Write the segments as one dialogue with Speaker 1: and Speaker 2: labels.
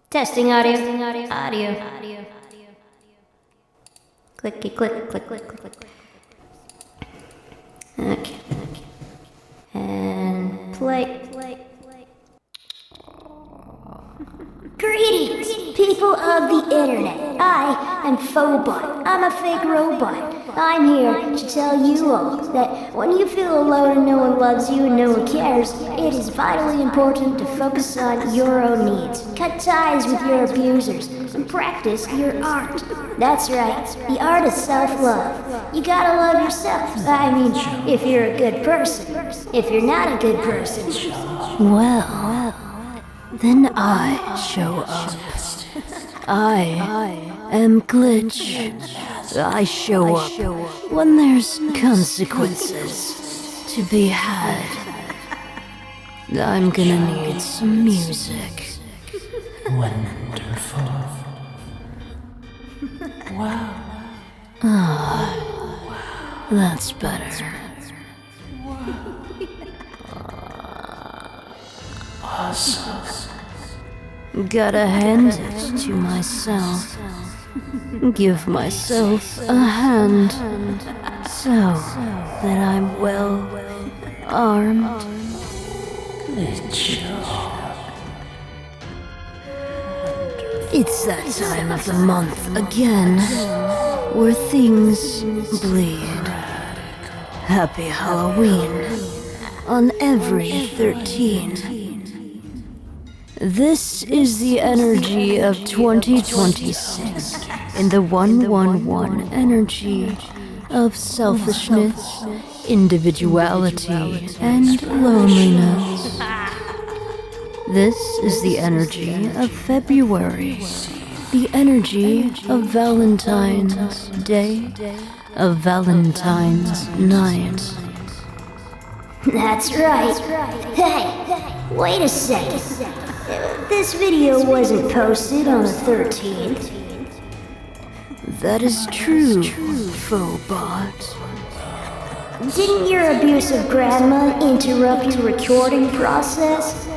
Speaker 1: Testing audio. Audio. Clicky click, click, click, click, click. Okay. And play. Greetings, people of the internet. I am FoBoT. I'm a fake robot. I'm here to tell you all that when you feel alone and no one loves you and no one cares, it is vitally important to focus on your own needs. Cut ties with your abusers and practice your art. That's right, the art is self-love. You gotta love yourself. I mean, if you're a good person. If you're not a good person,
Speaker 2: well, then I show up. I am Glitch. I show up when there's consequences to be had. I'm gonna need some music.
Speaker 3: Wonderful. Wow.
Speaker 2: Ah, that's better.
Speaker 3: Awesome.
Speaker 2: Gotta hand it to myself. Give myself a hand so that I'm well armed. It's that time of the month again where things bleed. Happy Halloween on every 13. This is the energy of 2026 in the 111 energy of selfishness, individuality, and loneliness. This is the energy of February, the energy of Valentine's Day, of Valentine's Night.
Speaker 1: that's right. Hey, wait a second. This video wasn't posted on the 13th.
Speaker 2: That is true, FoBoT.
Speaker 1: Didn't your abusive grandma interrupt your recording process?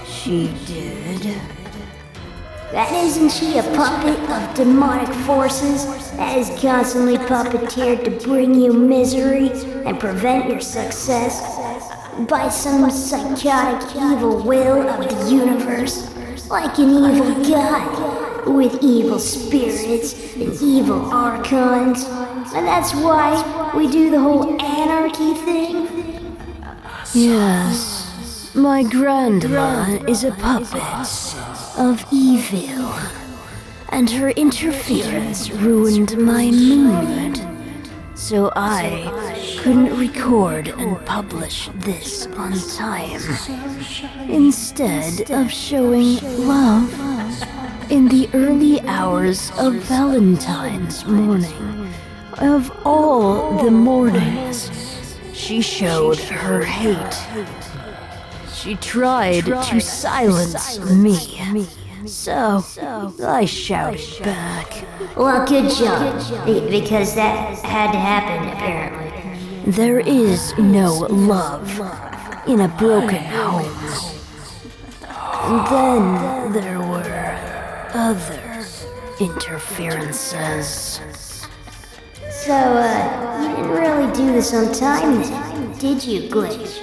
Speaker 2: She did.
Speaker 1: That isn't she a puppet of demonic forces that is constantly puppeteered to bring you misery and prevent your success by some psychotic evil will of the universe, like an evil god with evil spirits and evil archons? And that's why we do the whole anarchy thing?
Speaker 2: Yes, my grandma is a puppet of evil, and her interference ruined my mood, so I couldn't record and publish this on time. Instead of showing love in the early hours of Valentine's morning, of all the mornings, she showed her hate. She tried to silence me, so I shouted back.
Speaker 1: Well, good job, because that had to happen, apparently.
Speaker 2: There is no love in a broken home. And then there were other interferences.
Speaker 1: So, you didn't really do this on time then, did you, Glitch?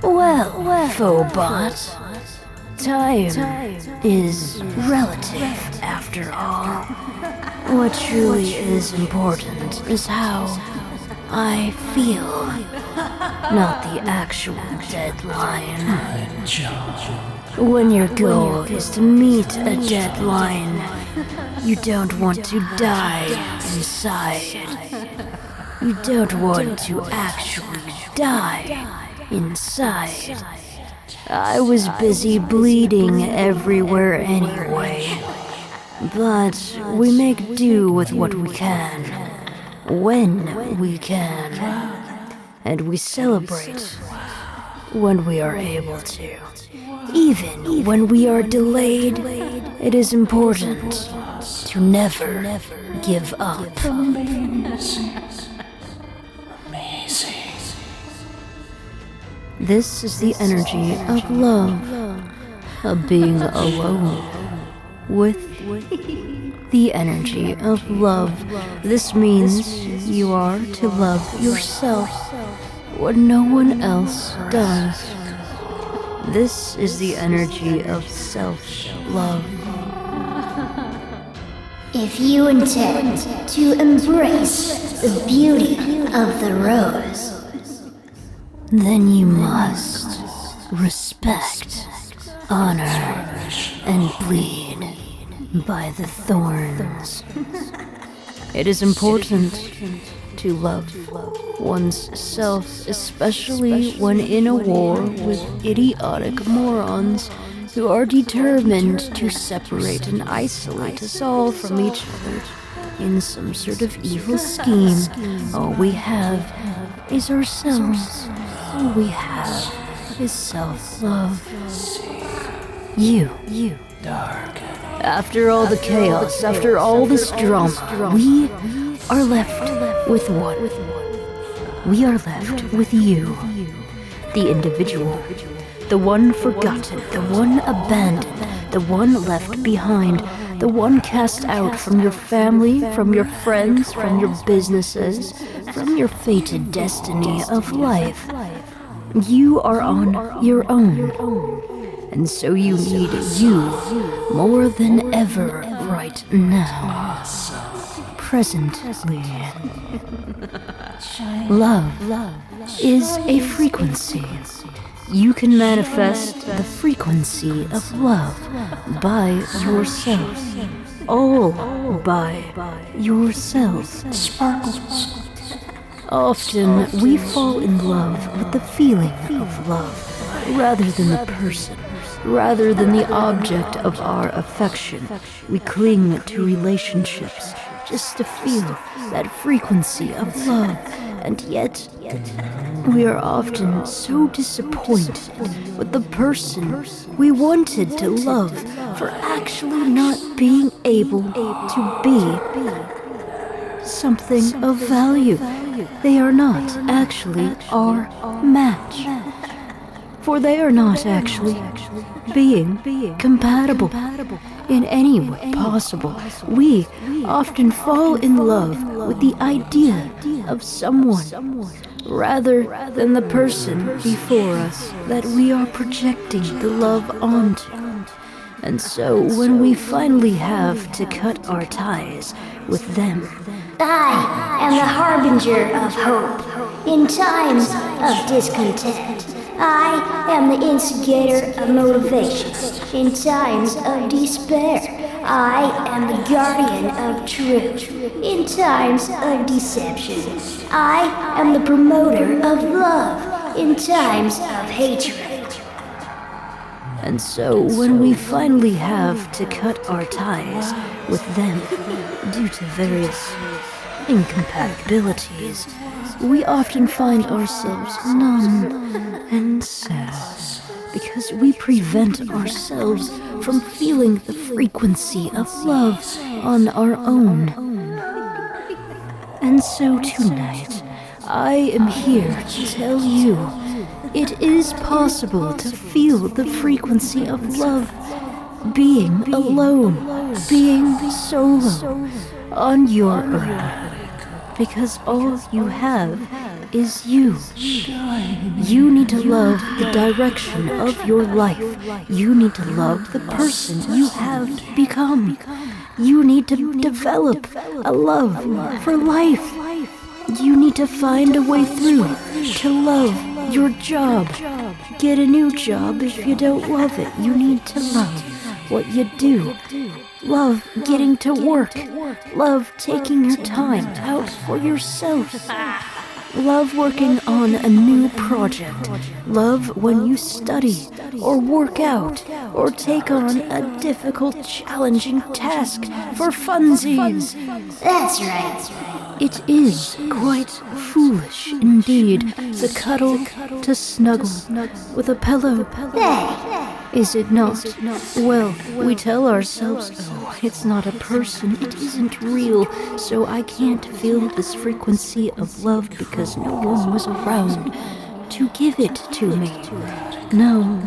Speaker 2: Well, FoBoT, time is relative after all. What truly is important is how I feel, not the actual deadline. When your goal is to meet a deadline, you don't want to die inside. You don't want to actually die inside. I was busy bleeding everywhere anyway. But we make do with what we can, when we can. And we celebrate when we are able to. Even when we are delayed, it is important to never give up.
Speaker 3: Amazing.
Speaker 2: This is the energy of love, of being alone with the energy of love. This means you are to love yourself when no one else does. This is the energy of self-love.
Speaker 1: If you intend to embrace the beauty of the rose,
Speaker 2: then you must respect, honor, and bleed by the thorns. It is important to love one's self, especially when in a war with idiotic morons who are determined to separate and isolate us all from each other in some sort of evil scheme. All we have is ourselves. All we have is self-love. You. After all the chaos, after all this drama, we are left with what? We are left with you, the individual, the one forgotten, the one abandoned, the one left behind, the one cast out from your family, from your friends, from your businesses, from your fated destiny of life. You are on your own, and so you need you more than ever right now. Presently. Love is a frequency. You can manifest the frequency of love by yourself. All by yourself.
Speaker 3: Sparkles.
Speaker 2: Often we fall in love with the feeling of love rather than the person, rather than the object of our affection. We cling to relationships just to feel that frequency of love, and yet we are often so disappointed with the person we wanted to love for actually not being able to be something of value. They are not actually our match, for they are not actually being compatible in any way possible. We often fall in love with the idea of someone rather than the person before us that we are projecting the love onto. And so when we finally have to cut our ties with them,
Speaker 1: I am the harbinger of hope in times of discontent. I am the instigator of motivation in times of despair. I am the guardian of truth in times of deception. I am the promoter of love in times of hatred.
Speaker 2: and so when we finally have to cut our ties with them due to various incompatibilities, we often find ourselves numb and sad because we prevent ourselves from feeling the frequency of love on our own. And so tonight, I am here to tell you it is possible to feel the frequency of love, being alone, being solo, on your own. Because all you have is you. You need to love the direction of your life. You need to love the person you have become. You need to develop a love for life. You need to find a way through to love your job. Get a new job if you don't love it. You need to love what you do. Love getting to work. Love taking your time out for yourself. Love working on a new project. Love when you study or work out or take on a difficult, challenging task for funsies.
Speaker 1: That's right.
Speaker 2: It is quite foolish indeed to cuddle, to snuggle with a pillow. Is it not? Well, we tell ourselves, oh, it's not a person, it isn't real, so I can't feel this frequency of love because no one was around to give it to me. No,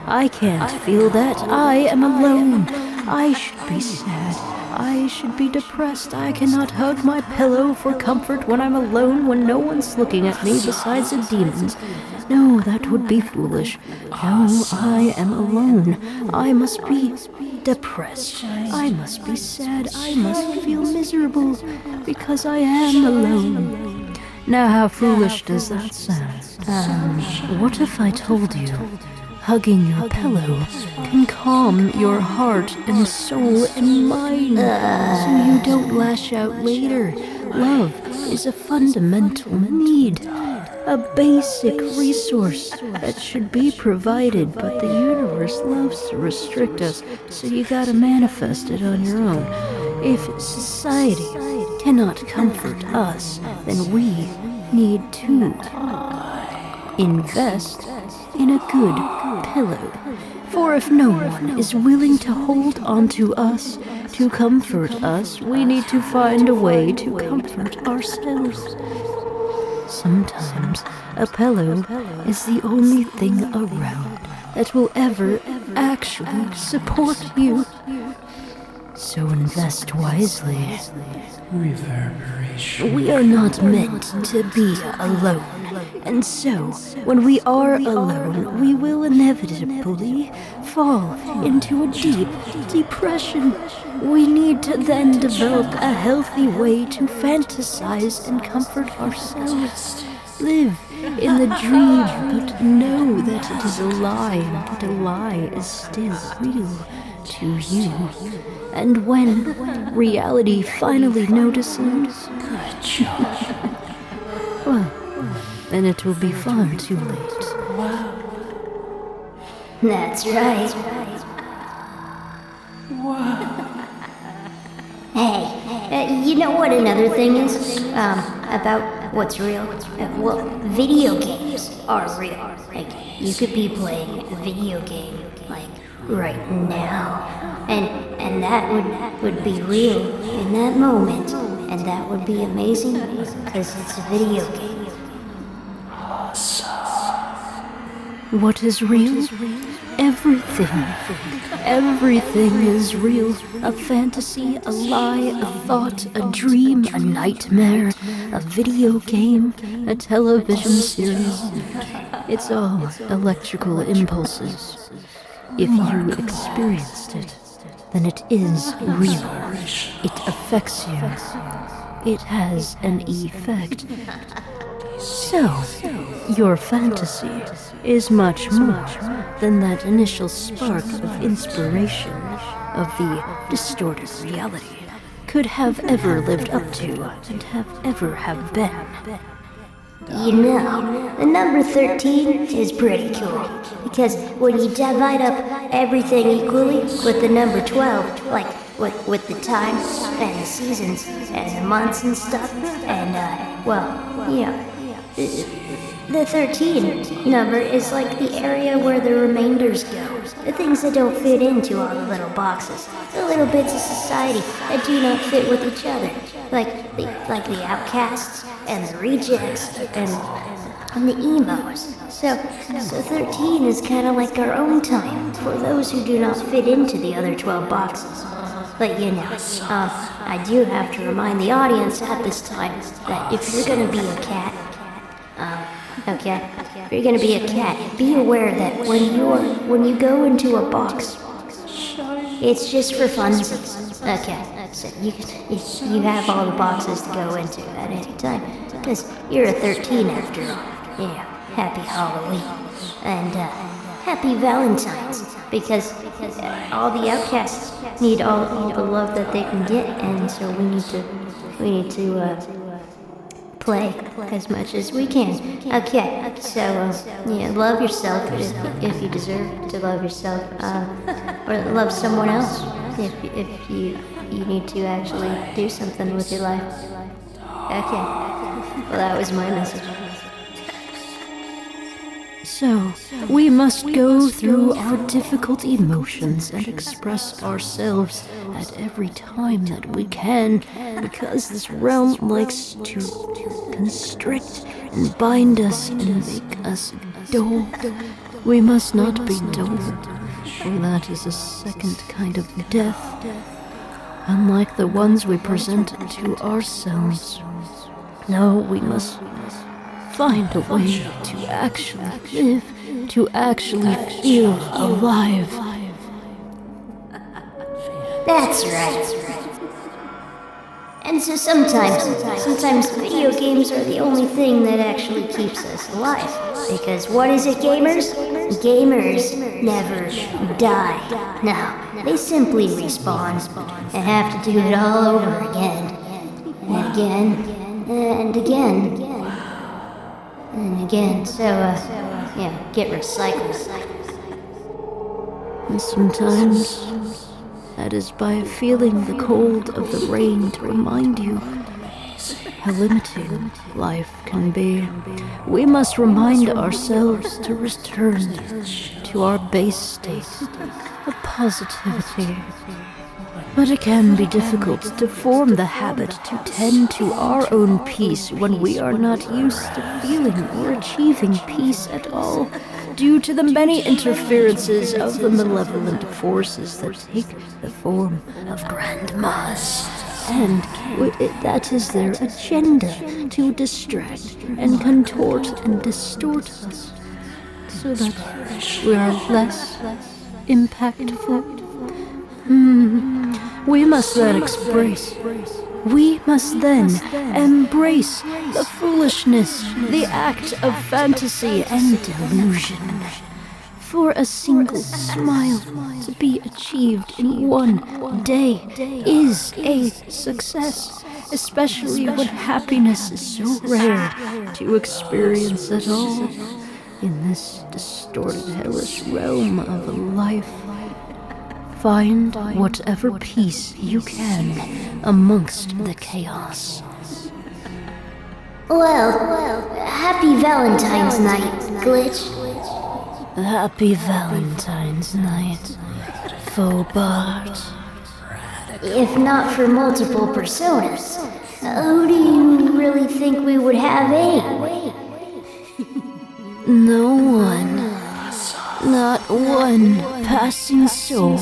Speaker 2: I can't feel that. I am alone. I should be sad. I should be depressed. I cannot hug my pillow for comfort when I'm alone, when no one's looking at me besides the demons. No, that would be foolish. No, I am alone. I must be depressed. I must be sad. I must feel miserable because I am alone. Now, how foolish does that sound? What if I told you hugging your pillow can calm your heart and soul and mind so you don't lash out later? Love is a fundamental need, a basic resource that should be provided, but the universe loves to restrict us, so you gotta manifest it on your own. If society cannot comfort us, then we need to invest in a good pillow. For if no one is willing to hold on to us, to comfort us, we need to find a way to comfort ourselves. Sometimes a pillow is the only thing around that will ever actually support you. So invest wisely.
Speaker 3: Reverberation.
Speaker 2: We are not meant to be alone. And so, when we are alone, we will inevitably fall into a deep depression. We need to then develop a healthy way to fantasize and comfort ourselves. Live in the dream, but know that it is a lie, and that a lie is still real to you. And when reality finally notices,
Speaker 3: Good job.
Speaker 2: well, then it will be far too late.
Speaker 3: Wow.
Speaker 1: That's right.
Speaker 3: Wow.
Speaker 1: Hey, you know what another thing is? About what's real? Well, video games are real. Like, you could be playing a video game, like, right now. And that would be real in that moment. And that would be amazing, because it's a video game.
Speaker 2: What is real? Everything. Everything is real. A fantasy, a lie, a thought, a dream, a nightmare, a video game, a television series. It's all electrical impulses. If you experienced it, then it is real. It affects you. It has an effect. So, your fantasy is much more than that initial spark of inspiration of the distorted reality could have ever lived up to and have been.
Speaker 1: You know, the number 13 is pretty cool, because when you divide up everything equally with the number 12, like with the time and the seasons and the months and stuff, and the 13 number is like the area where the remainders go, the things that don't fit into all the little boxes, the little bits of society that do not fit with each other, like the outcasts and the rejects and the emos. So 13 is kind of like our own time for those who do not fit into the other 12 boxes. But you know, I do have to remind the audience at this time that if you're gonna be a cat, if you're gonna be a cat, be aware that when you go into a box, it's just for funsies. Okay, so you have all the boxes to go into at any time, because you're a 13 after all. Yeah, happy Halloween and happy Valentines, because all the outcasts need all the love that they can get, and so we need to play as much as we can. Okay, so love yourself if you deserve to love yourself, or love someone else if you need to actually do something with your life. Okay, well, that was my message.
Speaker 2: So, we must go through our difficult emotions and express ourselves at every time that we can, because this realm likes to constrict and bind us and make us dull. We must not be dull, for that is a second kind of death, unlike the ones we present to ourselves. No, we must find a way to actually live, to actually feel alive.
Speaker 1: That's right. And so sometimes video games are the only thing that actually keeps us alive. Because what is it, gamers? Gamers never die. No, they simply respawn and have to do it all over again. And again, and again, and again. So, get recycled.
Speaker 2: And sometimes that is by feeling the cold of the rain to remind you how limiting life can be. We must remind ourselves to return to our base state of positivity. But it can be difficult to form the habit to tend to our own peace when we are not used to feeling or achieving peace at all, due to the many interferences of the malevolent forces that take the form of grandmas. And that is their agenda, to distract and contort and distort us, so that we are less impactful. We must then embrace the foolishness, the act of fantasy and delusion. For a single smile to be achieved in one day is a success, especially when happiness is so rare to experience at all in this distorted, hellish realm of life. Find whatever peace you can amongst the chaos.
Speaker 1: Well, happy Valentine's night, Glitch.
Speaker 2: Happy Valentine's night, FoBoT.
Speaker 1: If not for multiple personas, who do you really think we would have anyway?
Speaker 2: No one. Not one passing soul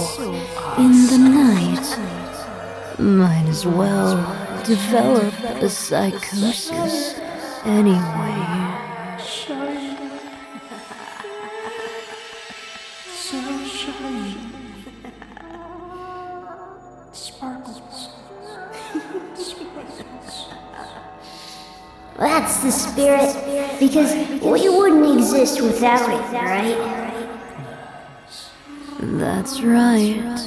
Speaker 2: in the night. Might as well develop a psychosis anyway.
Speaker 3: So shiny. Sparkles.
Speaker 1: That's the spirit, because we wouldn't exist without it, right?
Speaker 2: That's right,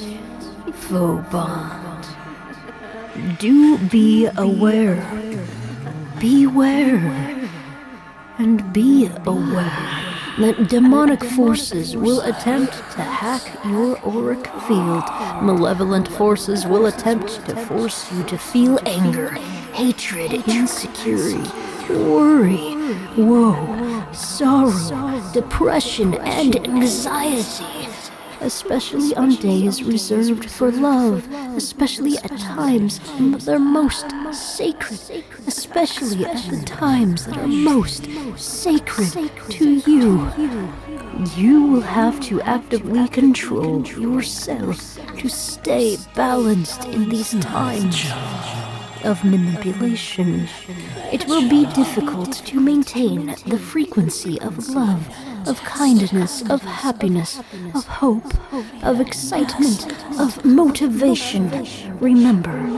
Speaker 2: FoBoT. Do be aware. Beware. And be aware that demonic forces will attempt to hack your auric field. Malevolent forces will attempt to force you to feel anger, hatred, insecurity, worry, woe, sorrow, depression, and anxiety. Especially on days reserved for love, especially at times that are most sacred, especially at the times that are most sacred to you. You will have to actively control yourself to stay balanced in these times of manipulation. It will be difficult to maintain the frequency of love, of kindness, of happiness, of hope, of excitement, of motivation. Remember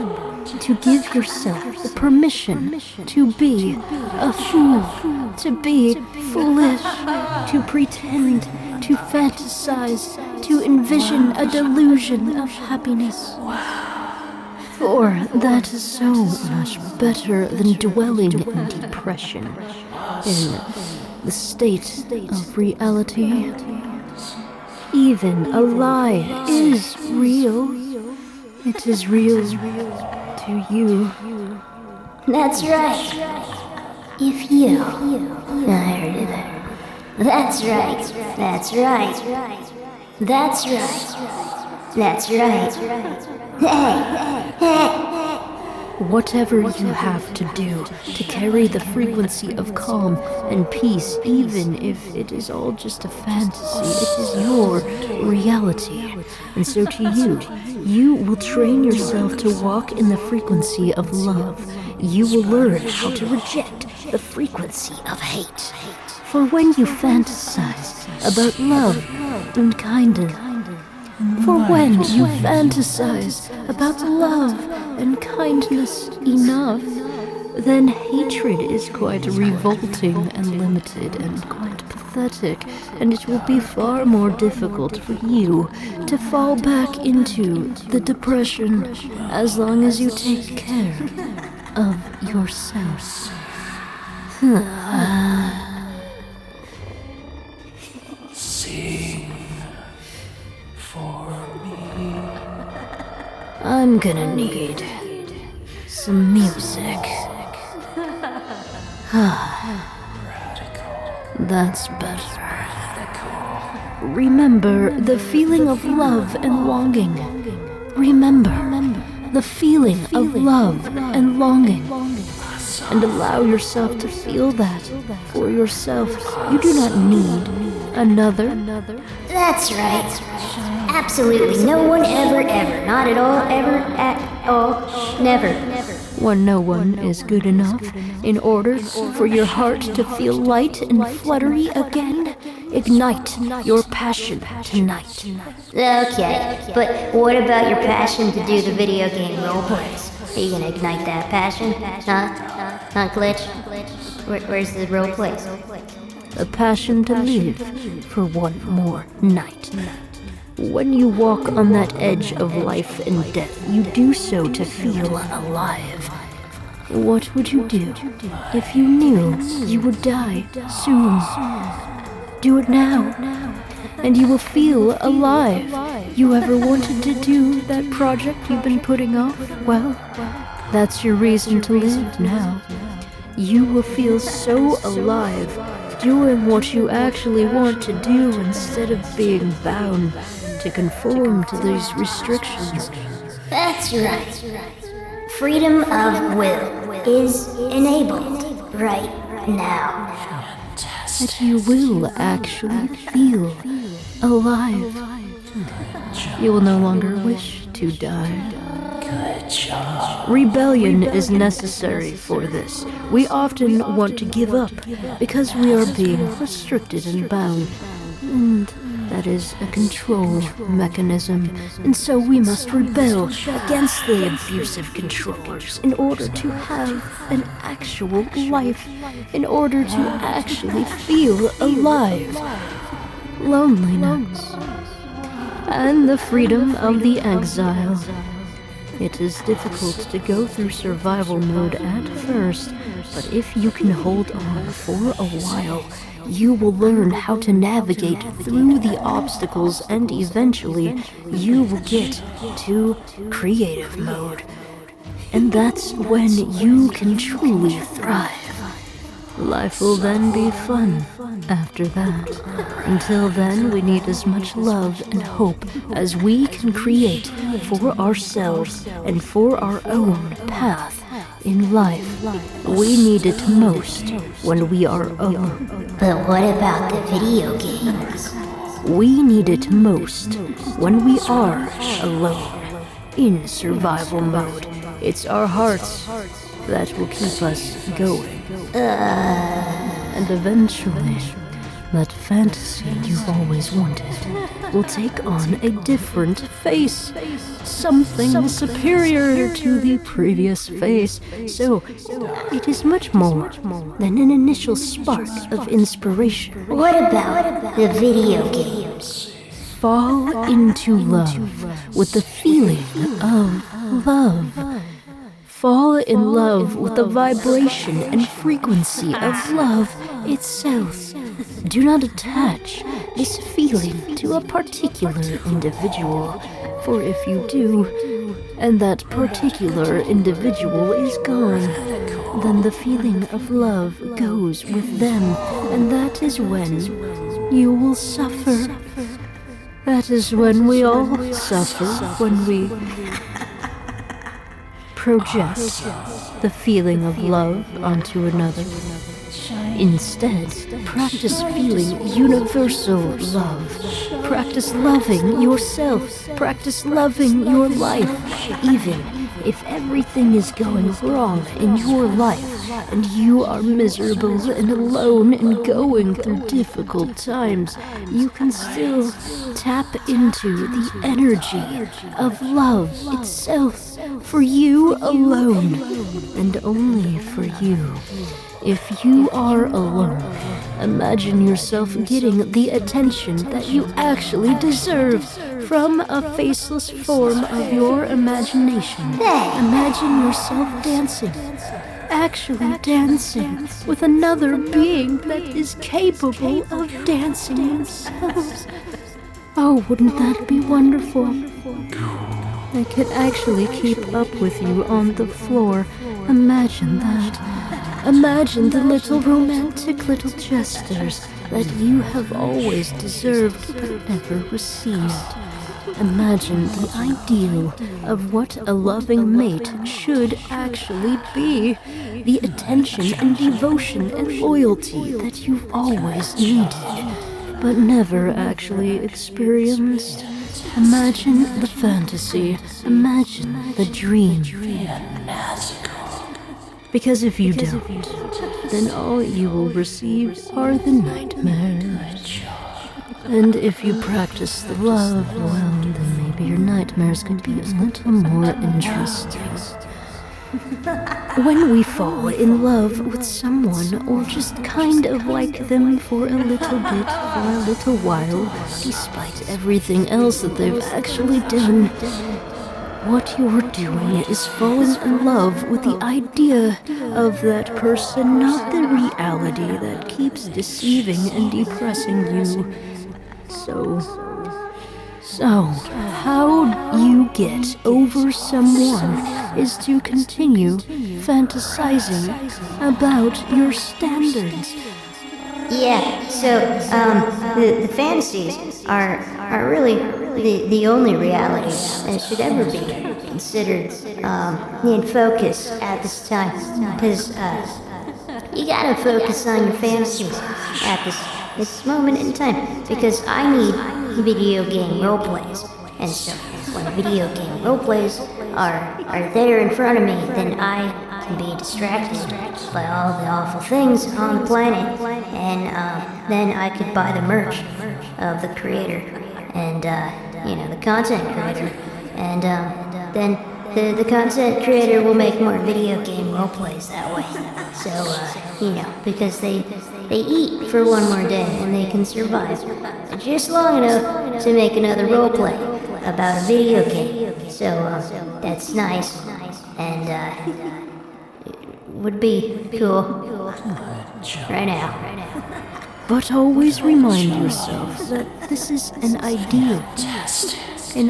Speaker 2: to give yourself the permission to be a fool, to be foolish, to pretend, to fantasize, to envision a delusion of happiness. For that is so much better than dwelling in depression, in the state of reality. Even a lie is real. It is real to you.
Speaker 1: That's right. If you... I heard it. That's right. That's right. That's right. That's right. Hey.
Speaker 2: Whatever you have to do to carry the frequency of calm and peace, even if it is all just a fantasy, it is your reality. And so to you, you will train yourself to walk in the frequency of love. You will learn how to reject the frequency of hate. For when you fantasize about love and kindness, for when you fantasize about love and kindness enough, then hatred is quite revolting and limited and quite pathetic, and it will be far more difficult for you to fall back into the depression as long as you take care of yourself.
Speaker 3: Sing for me.
Speaker 2: I'm gonna need some music. That's better. Remember the feeling of love and longing. Remember the feeling of love and longing. And allow yourself to feel that for yourself. You do not need another.
Speaker 1: That's right. Absolutely no one ever, not at all, ever, at all, never.
Speaker 2: When no one is good enough, in order for your heart to feel light and fluttery again, ignite your passion tonight.
Speaker 1: Okay, but what about your passion to do the video game roleplays? Are you gonna ignite that passion? Huh, Glitch? Where's the roleplays?
Speaker 2: A passion to live for one more night. When you walk on that edge of life and death, you do so to feel alive. What would you do if you knew you would die soon? Do it now, and you will feel alive. You ever wanted to do that project you've been putting off? Well, that's your reason to live now. You will feel so alive doing what you actually want to do instead of being bound to conform to these restrictions.
Speaker 1: That's right. Freedom of will is enabled right now.
Speaker 2: That you will actually feel alive. You will no longer wish to die.
Speaker 3: Good job.
Speaker 2: Rebellion is necessary for this. We often want to give up because we are being restricted and bound. And that is a control mechanism. And so we must rebel against the abusive controllers in order to have an actual life, in order to actually feel alive. Loneliness. And the freedom of the exile. It is difficult to go through survival mode at first, but if you can hold on for a while, you will learn how to navigate through the obstacles, and eventually you will get to creative mode. And that's when you can truly thrive. Life will then be fun after that. Until then, we need as much love and hope as we can create for ourselves and for our own path in life. We need it most when we are alone.
Speaker 1: But what about the video games?
Speaker 2: We need it most when we are alone, in survival mode. It's our hearts that will keep us going. And eventually, that fantasy you've always wanted will take on a different face. Something superior to the previous face. So, it is much more than an initial spark of inspiration.
Speaker 1: What about the video games?
Speaker 2: Fall into love with the feeling of love. Fall in love with the vibration and frequency of love itself. Do not attach this feeling to a particular individual, for if you do, and that particular individual is gone, then the feeling of love goes with them, and that is when you will suffer. That is when we all suffer, when we project the feeling of love onto another. Instead, practice feeling universal love. Practice loving yourself. Practice loving your life, even if everything is going wrong in your life and you are miserable and alone and going through difficult times. You can still tap into the energy of love itself for you alone and only for you. If you are alone, imagine yourself getting the attention that you actually deserve from a faceless form of your imagination. Imagine yourself dancing, actually dancing with another being that is capable of dancing themselves. Oh, wouldn't that be wonderful? I could actually keep up with you on the floor. Imagine that. Imagine the little romantic little gestures that you have always deserved but never received. Imagine the ideal of what a loving mate should actually be. The attention and devotion and loyalty that you've always needed but never actually experienced. Imagine the fantasy. Imagine the dream. Because if you don't, then all you will receive are the nightmares. And if you practice the love, well, then maybe your nightmares could be a little more interesting. When we fall in love with someone, or just kind of like them for a little bit, for a little while, despite everything else that they've actually done, what you're doing is falling in love with the idea of that person, not the reality that keeps deceiving and depressing you. So, how you get over someone is to continue fantasizing about your standards.
Speaker 1: Yeah, so, the fantasies are really the only reality that should ever be considered, in focus at this time. Because, you gotta focus on your fantasies at this moment in time. Because I need video game roleplays. And so, when video game roleplays are there in front of me, then I can be distracted by all the awful things on the planet, and then I could buy the merch of the creator, and the content creator, and then the content creator will make more video game roleplays that way. So because they eat for one more day and they can survive just long enough to make another roleplay about a video game. So that's nice, and would be cool right now.
Speaker 2: But always remind yourself that this is an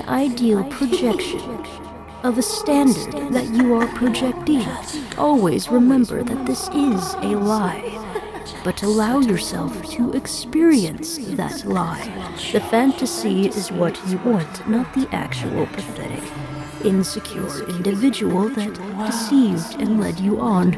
Speaker 2: ideal projection of a standard that you are projecting. Always remember that this is a lie, but allow yourself to experience that lie. The fantasy is what you want, not the actual pathetic, insecure individual that deceived and led you on.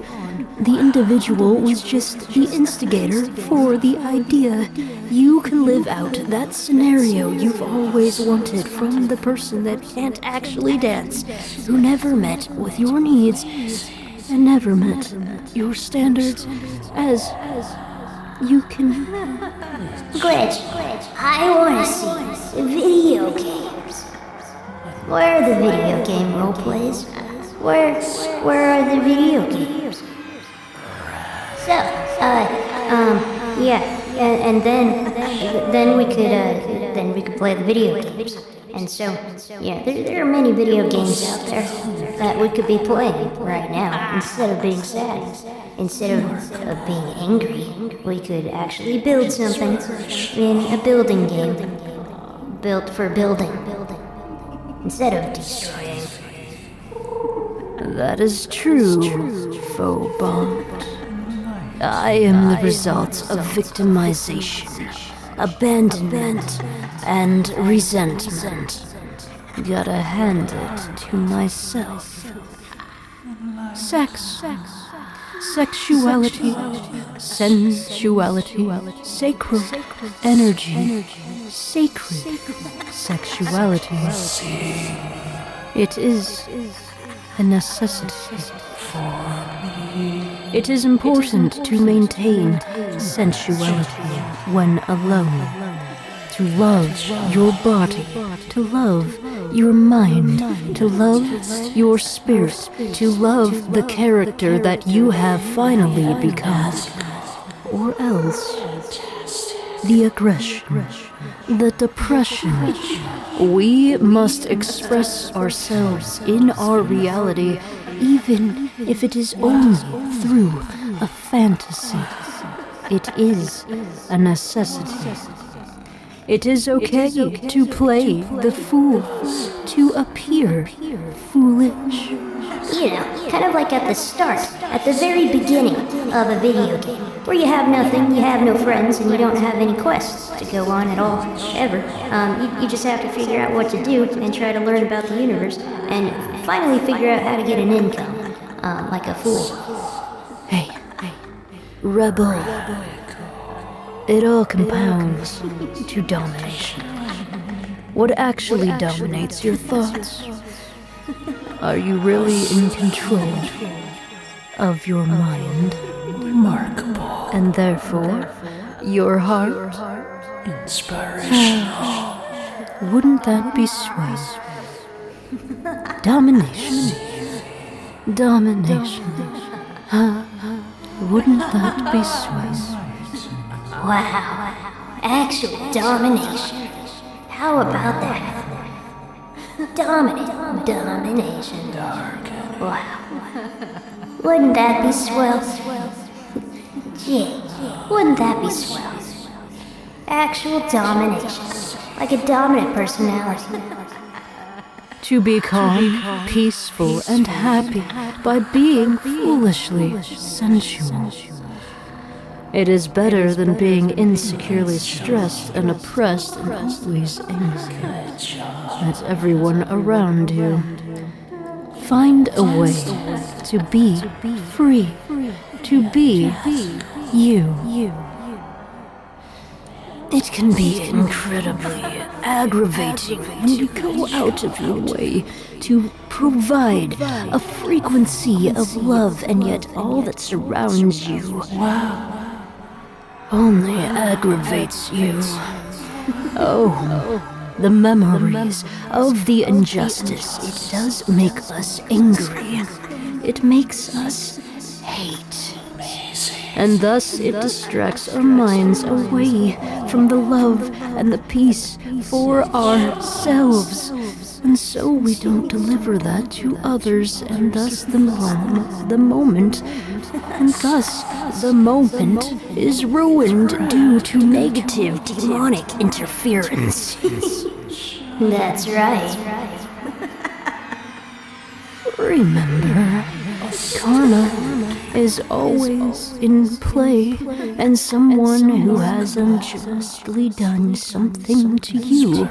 Speaker 2: The individual was just the instigator for the idea. You can live out that scenario you've always wanted from the person that can't actually dance, who never met with your needs and never met your standards, as you can.
Speaker 1: Glitch, I wanna see video games. Where are the video game roleplays? Where are the video games? So, and then we could play the video games. And so, there are many video games out there that we could be playing right now instead of being sad. Instead of being angry, we could actually build something in a building game, built for building, instead of destroying.
Speaker 2: That is true, FoBoT. I am the result of victimization, abandonment, and resentment. Gotta hand it to myself. Sex. Sexuality. Sensuality. Sacral energy. Sacred sexuality. It is a necessity. It is important to maintain sensuality when alone, to love your body, to love your mind, to love your spirit, to love the character that you have finally become, or else the aggression, the depression. We must express ourselves in our reality, even if it is only through a fantasy. It is a necessity. It is okay to play the fool, to appear foolish.
Speaker 1: You know, kind of like at the start, at the very beginning of a video game, where you have nothing, you have no friends, and you don't have any quests to go on at all, ever. You just have to figure out what to do and try to learn about the universe, and finally figure out how to get an income, like a fool.
Speaker 2: Hey, rebel. It all compounds to domination. What actually dominates your thoughts? Are you really in control of your mind?
Speaker 3: Remarkable.
Speaker 2: And therefore, your heart?
Speaker 3: Inspirational.
Speaker 2: Wouldn't that be sweet? Domination. Wouldn't that be sweet?
Speaker 1: Wow, actual domination. How about that? Domination. Wow. Wouldn't that be swell? Gee, wouldn't that be swell? Actual domination. Like a dominant personality.
Speaker 2: To be calm, peaceful, and happy by being foolishly sensual. It is better than being insecurely stressed and oppressed and always angry at everyone around you. Find a way to be free, to be you. It can be incredibly aggravating when you go out of your way to provide a frequency of love, and yet all that surrounds you only aggravates you. Oh, the memories of the injustice. It does make us angry. It makes us hate. And thus it distracts our minds away from the love and the peace for ourselves. And so we don't deliver that to others, and thus the moment is ruined due to negative demonic interference.
Speaker 1: That's right.
Speaker 2: Remember, karma is always in play, and someone who has unjustly done something to you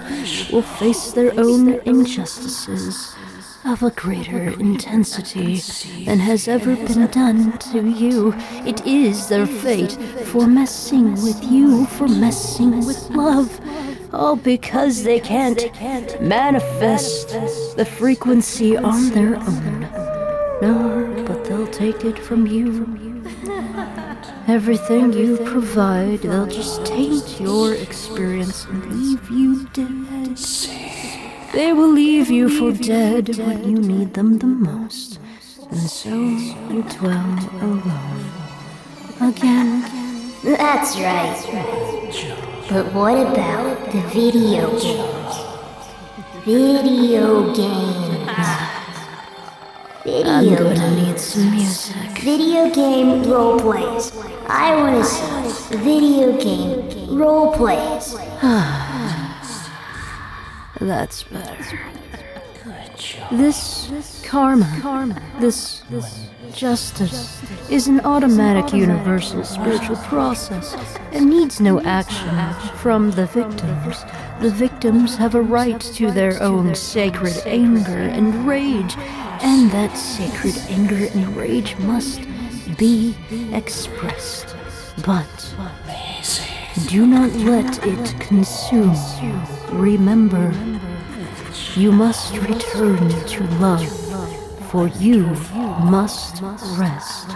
Speaker 2: will face their own injustices of a greater intensity than has ever been done to you. It is their fate for messing with you, for messing with love, all because they can't manifest the frequency on their own. No, but they'll take it from you. Everything you provide, they'll just taint your experience and leave you dead. They will leave you for dead when you need them the most. And so you dwell alone. Again.
Speaker 1: That's right. But what about the video games? Video games.
Speaker 2: I'm gonna need some music.
Speaker 1: Video game role plays. I wanna see video game role plays.
Speaker 2: That's better. This karma, this justice, is an automatic universal spiritual process and needs no action from the victims. The victims have a right to their own sacred anger and rage and that sacred anger and rage must be expressed. But do not let it consume you. Remember, you must return to love, for you must rest.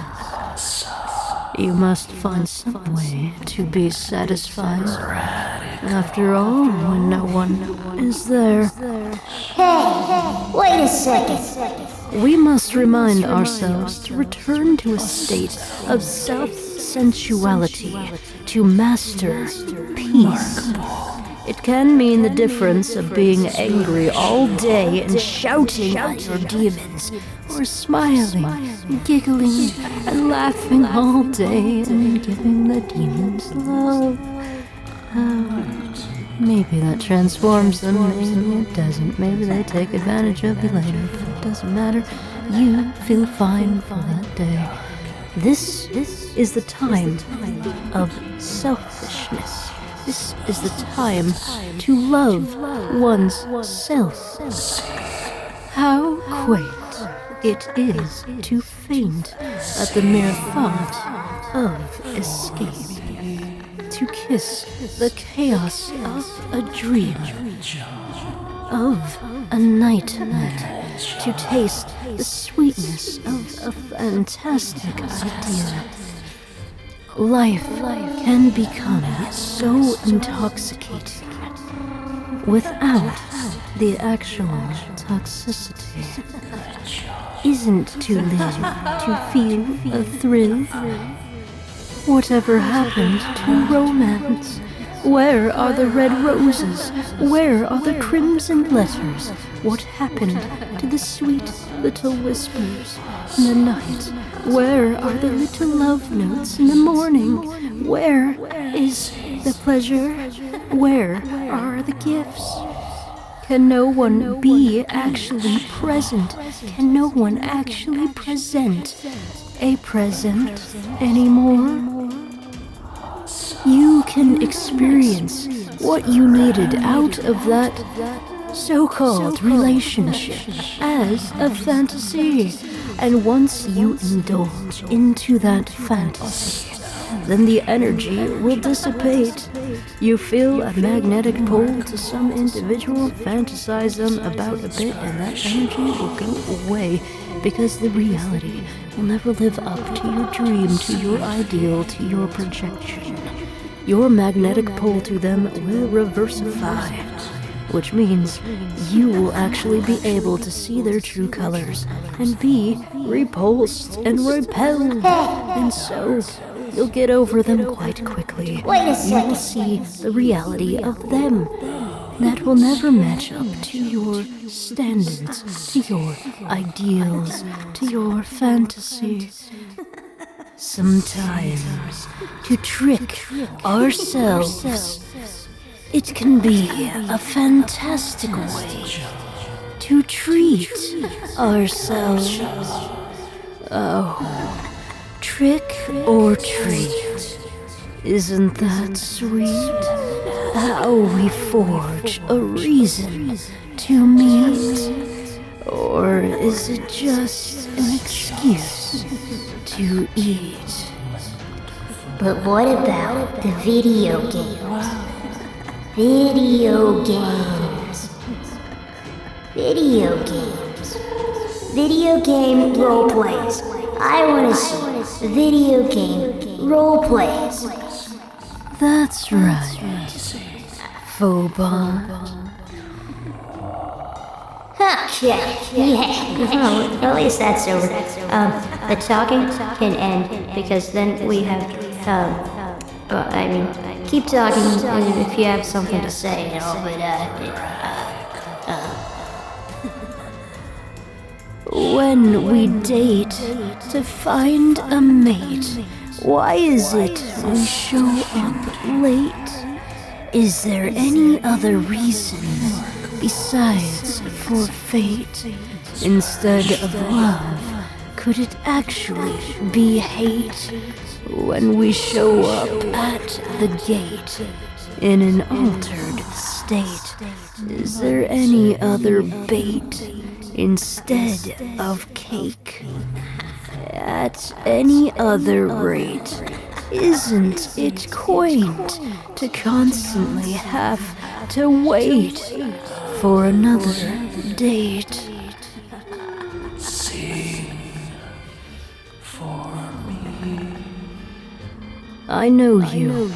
Speaker 2: You must find some way to be satisfied. After all, when no one is there.
Speaker 1: Hey, wait a second.
Speaker 2: We must remind ourselves to return to a state of self-sensuality, to master peace. It can mean the difference of being angry all day and shouting at your demons, or smiling, giggling, and laughing all day and giving the demons love. Maybe that transforms them, maybe it doesn't. Maybe they take advantage of you later, but it doesn't matter. You feel fine for that day. This is the time of selfishness. This is the time to love one's self. How quaint it is to faint at the mere thought of escape. To kiss the chaos of a dream, of a nightmare, to taste the sweetness of a fantastic idea. Life can become so intoxicating without the actual toxicity. Isn't to live to feel a thrill? Whatever happened to romance? Where are the red roses? Where are the crimson letters? What happened to the sweet little whispers in the night? Where are the little love notes in the morning? Where is the pleasure? Where are the gifts? Can no one be actually present? Can no one actually present a present anymore? You can experience what you needed out of that so-called relationship as a fantasy. And once you indulge into that fantasy, then the energy will dissipate. You feel a magnetic pull to some individual, fantasize them about a bit, and that energy will go away because the reality will never live up to your dream, to your ideal, to your projection. Your magnetic pull to them will reversify, which means you will actually be able to see their true colors and be repulsed and repelled. And so you'll get over them quite quickly.
Speaker 1: Wait a second.
Speaker 2: You will see the reality of them that will never match up to your standards, to your ideals, to your fantasies. Sometimes, to trick ourselves, it can be a fantastic way to treat ourselves. Oh, trick or treat. Isn't that sweet? How we forge a reason to meet? Or is it just an excuse to eat?
Speaker 1: But what about the video game? Video games. Video games. Video game role plays. I want to see video game role plays.
Speaker 2: That's right. FoBoT.
Speaker 1: Okay, yeah. At least that's over. The talking can end because then we have, keep talking if you have something to say, you know,
Speaker 2: When we date to find a mate, why is it we show up late? Is there any other reason besides for fate? Instead of love, could it actually be hate? When we show up at the gate in an altered state, is there any other bait? instead of cake. At any other rate, isn't it quaint to constantly have to wait for another date?
Speaker 3: Sing for me.
Speaker 2: I know you.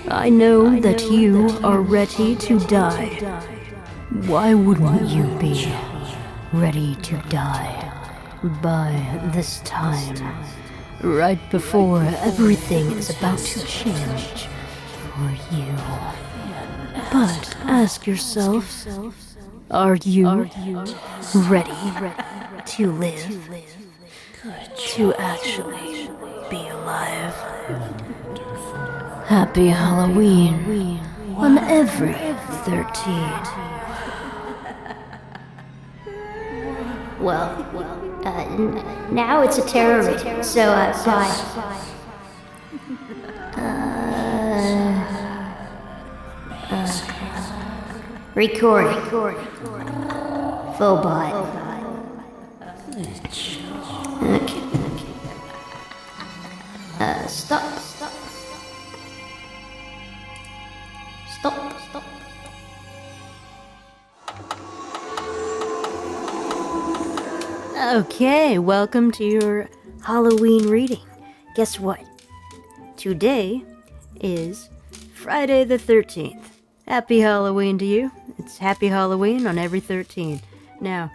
Speaker 2: I know that you are ready to die. Why wouldn't you be ready to die by this time? Right before everything is about to change for you. But ask yourself, are you ready to live? To actually be alive? Happy Halloween on every 13th.
Speaker 1: Well, now it's a terror rating, so, bye. Recording. FoBoT. Okay. Stop.
Speaker 2: Okay, welcome to your Halloween reading. Guess what? Today is Friday the 13th. Happy Halloween to you. It's Happy Halloween on every 13. Now,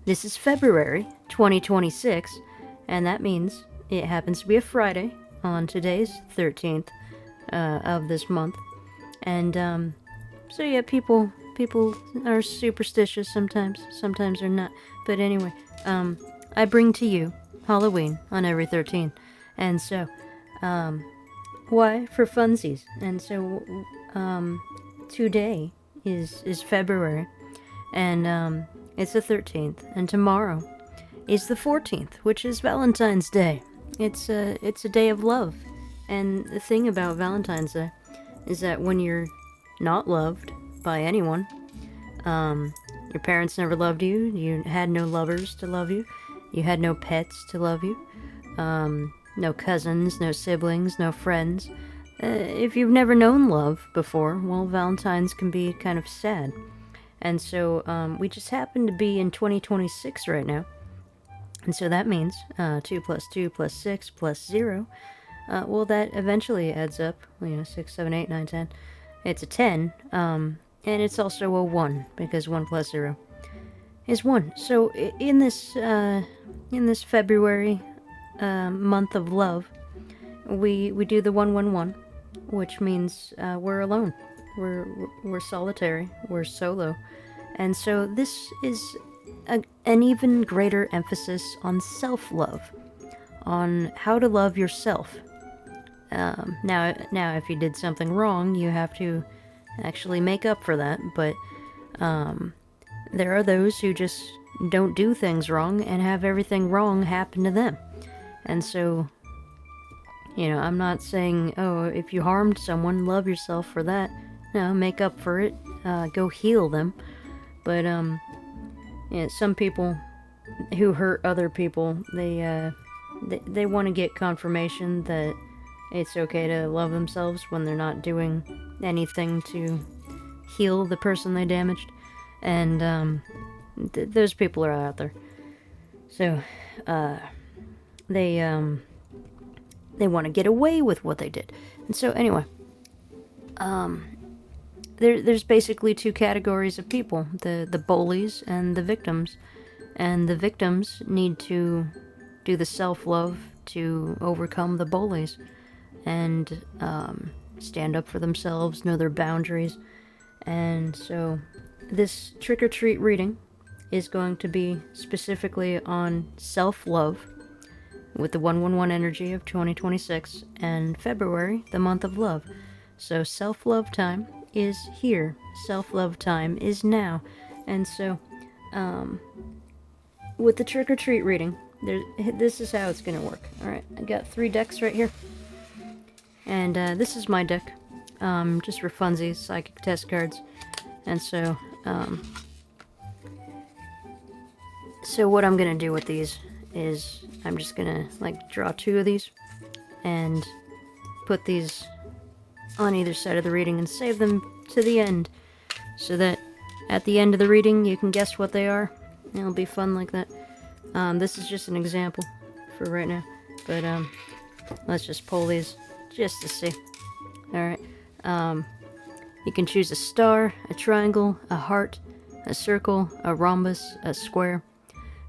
Speaker 2: this is February 2026, and that means it happens to be a Friday on today's 13th of this month. And so yeah, people are superstitious sometimes they're not. But anyway, I bring to you Halloween on every 13. And so, why? For funsies. And so, today is February, and it's the 13th, and tomorrow is the 14th, which is Valentine's Day. It's a day of love. And the thing about Valentine's Day is that when you're not loved by anyone, your parents never loved you, you had no lovers to love you, you had no pets to love you, no cousins, no siblings, no friends. If you've never known love before, well, Valentine's can be kind of sad. And so we just happen to be in 2026 right now. And so that means 2 plus 2 plus 6 plus 0. Well, that eventually adds up, 6, 7, 8, 9, 10. It's a 10, and it's also a 1, because 1 plus 0 is 1. So in this February month of love, we do the 111, which means we're alone. We're solitary. We're solo. And so this is an even greater emphasis on self-love, on how to love yourself. Now, if you did something wrong, you have to actually make up for that. But there are those who just don't do things wrong and have everything wrong happen to them. And so, I'm not saying, oh, if you harmed someone, love yourself for that. No, make up for it. Go heal them. But some people who hurt other people, they want to get confirmation that it's okay to love themselves when they're not doing anything to heal the person they damaged. And those people are out there. So they want to get away with what they did. And so anyway, there's basically two categories of people, the bullies and the victims. And the victims need to do the self-love to overcome the bullies and stand up for themselves, know their boundaries. And so this trick-or-treat reading is going to be specifically on self-love with the 111 energy of 2026 and February, the month of love. So self-love time is here. Self-love time is now. And so with the trick-or-treat reading, this is how it's going to work. Alright, I got 3 decks right here. And this is my deck, just for funsies, psychic test cards. And so, So what I'm gonna do with these is I'm just gonna like draw 2 of these and put these on either side of the reading and save them to the end so that at the end of the reading you can guess what they are. It'll be fun like that. This is just an example for right now, but let's just pull these just to see. Alright, you can choose a star, a triangle, a heart, a circle, a rhombus, a square,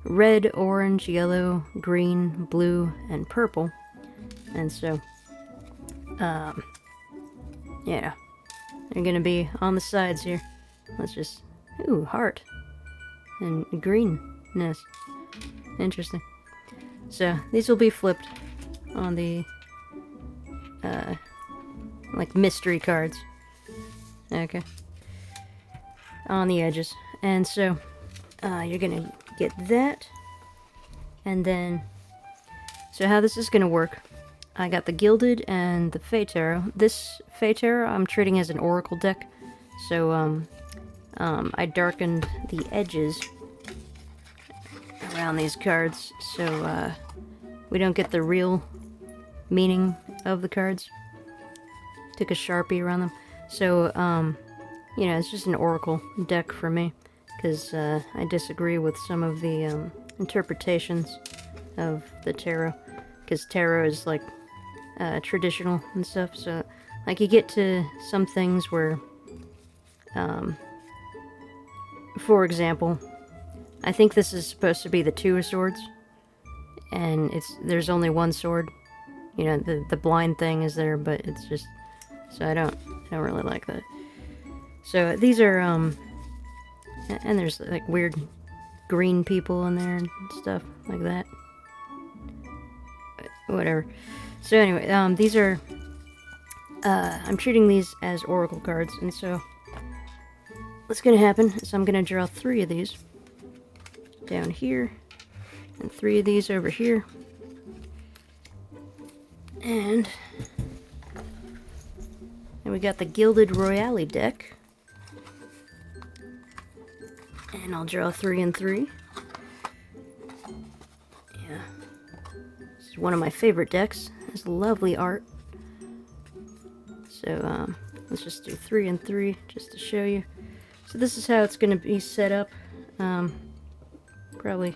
Speaker 2: red, orange, yellow, green, blue, and purple. And so, yeah, they're gonna be on the sides here. Let's just, ooh, heart, and greenness. Interesting. So, these will be flipped on the, like mystery cards. Okay. On the edges. And so, you're gonna get that. And then, so how this is gonna work, I got the Gilded and the Fey Tarot. This Fey Tarot I'm treating as an Oracle deck. So, I darkened the edges around these cards so, we don't get the real meaning of the cards. Took a Sharpie around them. So, you know, it's just an Oracle deck for me, because I disagree with some of the interpretations of the tarot, because tarot is like traditional and stuff. So, like, you get to some things where, for example, I think this is supposed to be the Two of Swords, and there's only one sword. You know, the blind thing is there, but it's just, so I don't really like that. So these are, and there's like weird green people in there and stuff like that. Whatever. So anyway, these are, I'm treating these as Oracle cards, and so what's gonna happen is I'm gonna draw 3 of these down here, and 3 of these over here. And we got the Gilded Royale deck. And I'll draw 3 and 3. Yeah. This is one of my favorite decks. It's lovely art. So, let's just do 3 and 3 just to show you. So this is how it's going to be set up. Probably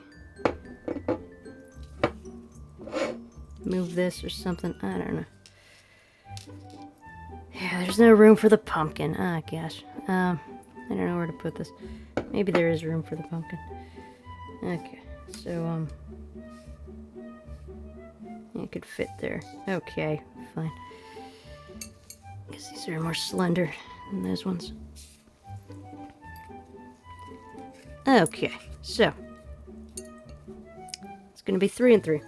Speaker 2: move this or something. I don't know. Yeah, there's no room for the pumpkin. Ah, gosh. I don't know where to put this. Maybe there is room for the pumpkin. Okay, so, it could fit there. Okay, fine. Because these are more slender than those ones. Okay, so it's going to be 3 and 3.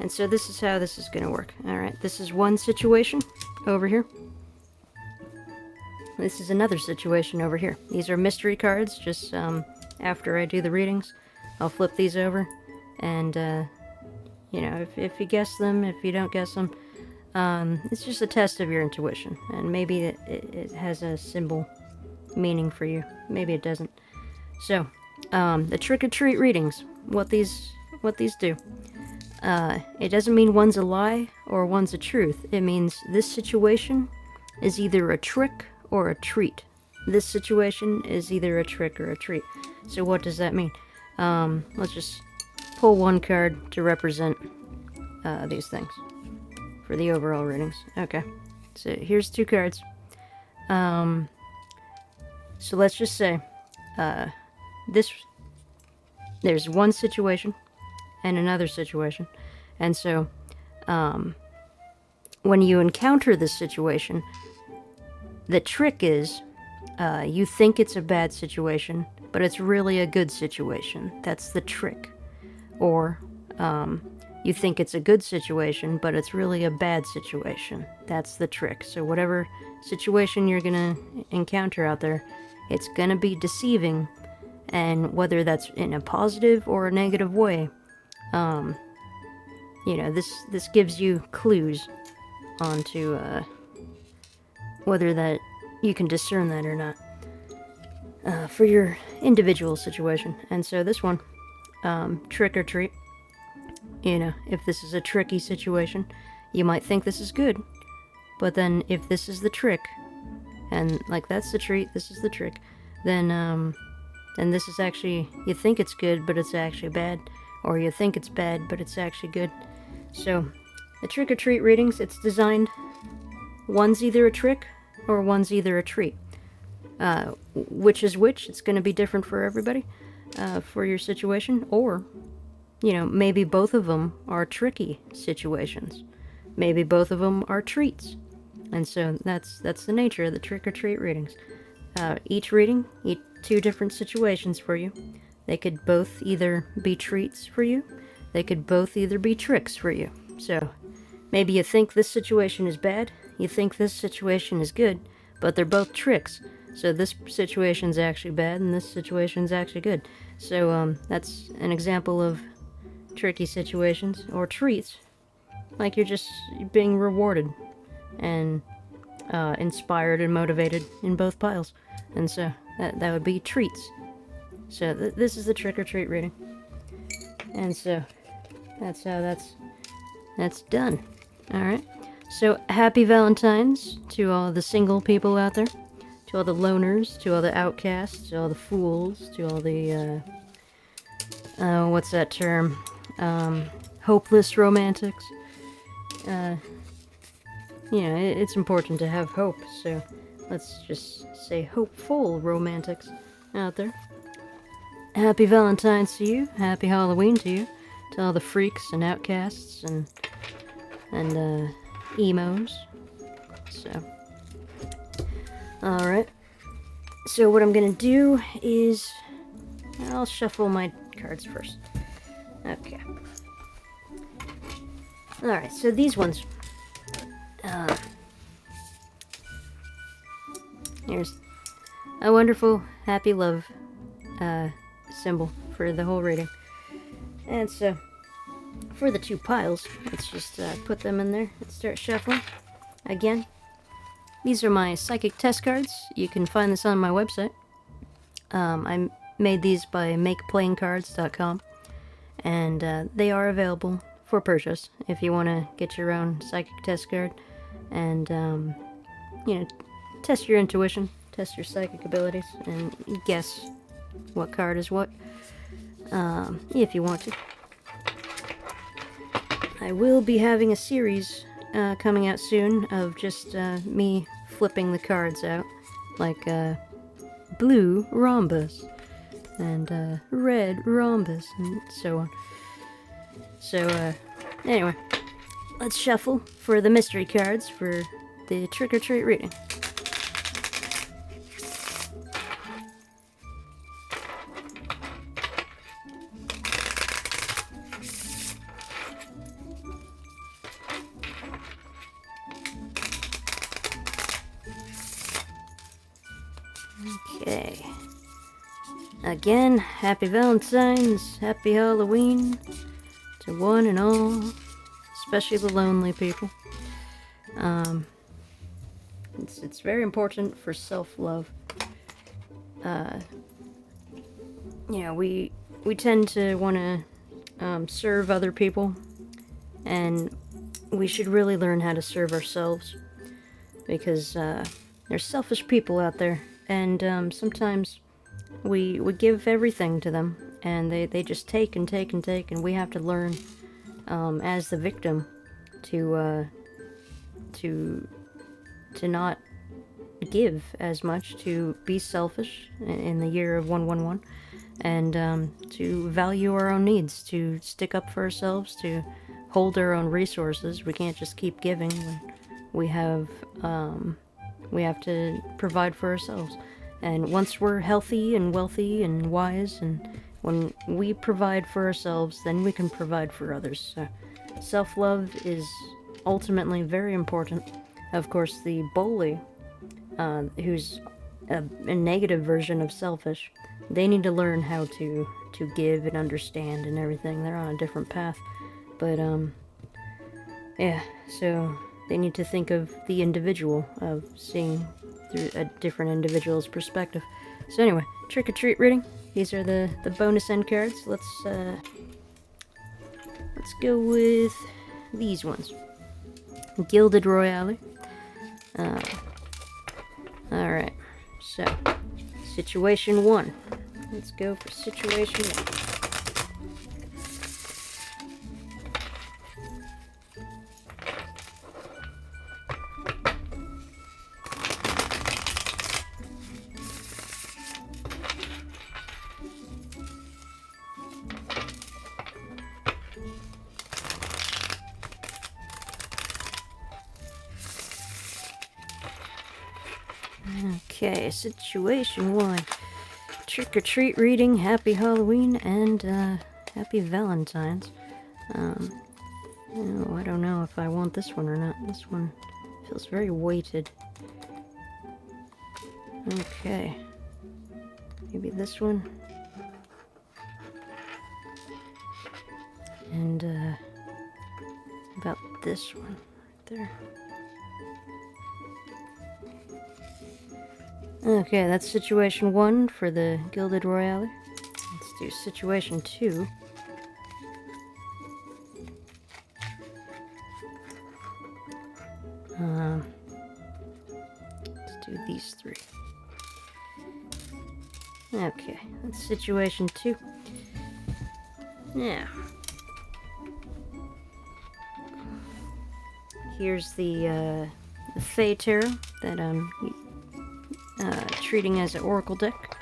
Speaker 2: And so this is how this is going to work. Alright, this is one situation over here. This is another situation over here. These are mystery cards, just after I do the readings. I'll flip these over, and, you know, if you guess them, if you don't guess them, it's just a test of your intuition. And maybe it has a symbol meaning for you. Maybe it doesn't. So, the trick-or-treat readings, what these do. It doesn't mean one's a lie or one's a truth. It means this situation is either a trick or a treat. This situation is either a trick or a treat. So what does that mean? Let's just pull one card to represent these things for the overall readings. Okay, so here's 2 cards. So let's just say there's one situation and another situation, and so when you encounter this situation, the trick is you think it's a bad situation, but it's really a good situation. That's the trick. Or you think it's a good situation, but it's really a bad situation. That's the trick. So whatever situation you're gonna encounter out there, it's gonna be deceiving, and whether that's in a positive or a negative way, you know, this gives you clues onto whether that you can discern that or not for your individual situation. And so this one trick or treat. You know, if this is a tricky situation, you might think this is good. But then if this is the trick, and like that's the treat, this is the trick, then this is actually, you think it's good, but it's actually bad. Or you think it's bad, but it's actually good. So, the trick or treat readings, it's designed, one's either a trick or one's either a treat. Which is which, it's going to be different for everybody, for your situation. Or, you know, maybe both of them are tricky situations. Maybe both of them are treats. And so that's the nature of the trick or treat readings. Each reading, two different situations for you. They could both either be treats for you, they could both either be tricks for you. So, maybe you think this situation is bad, you think this situation is good, but they're both tricks. So this situation's actually bad, and this situation's actually good. So, that's an example of tricky situations, or treats. Like you're just being rewarded, and inspired and motivated in both piles. And so, that would be treats. So this is the trick-or-treat reading. And so, that's how that's done. Alright. So, happy Valentines to all the single people out there. To all the loners, to all the outcasts, to all the fools, to all the, what's that term? Hopeless romantics. You know, it's important to have hope, so let's just say hopeful romantics out there. Happy Valentine's to you, happy Halloween to you, to all the freaks and outcasts and emos. So, alright. So what I'm gonna do is, I'll shuffle my cards first. Okay. Alright, so these ones. Here's a wonderful happy love symbol for the whole reading. And so, for the two piles, let's just put them in there and start shuffling. Again, these are my psychic test cards. You can find this on my website. I made these by makeplayingcards.com, and they are available for purchase if you want to get your own psychic test card and, you know, test your intuition, test your psychic abilities, and guess what card is what, if you want to. I will be having a series coming out soon of just me flipping the cards out, like blue rhombus, and red rhombus, and so on. So, anyway, let's shuffle for the mystery cards for the trick-or-treat reading. Okay. Again, happy Valentine's, happy Halloween to one and all, especially the lonely people. It's very important for self-love. You know, we tend to want to serve other people, and we should really learn how to serve ourselves, because there's selfish people out there, and sometimes we give everything to them, and they just take and take and take, and we have to learn as the victim to not give as much, to be selfish in the year of 111, and to value our own needs, to stick up for ourselves, to hold our own resources. We can't just keep giving when we have to provide for ourselves. And once we're healthy and wealthy and wise, and when we provide for ourselves, then we can provide for others. So self-love is ultimately very important. Of course, the bully, who's a negative version of selfish, they need to learn how to give and understand and everything. They're on a different path. But, yeah, so they need to think of the individual, of seeing through a different individual's perspective. So anyway, trick-or-treat reading. these are the bonus end cards. Let's go with these ones. Gilded Royale. Alright, so situation 1. Let's go for situation 1. Okay, situation 1. Trick or treat reading, happy Halloween, and happy Valentines. Oh, I don't know if I want this one or not. This one feels very weighted. Okay. Maybe this one. And about this one right there. Okay, that's situation 1 for the Gilded Royale. Let's do situation 2. Let's do these 3. Okay, that's situation 2. Now, here's the Fey Tarot that I'm treating as an oracle deck.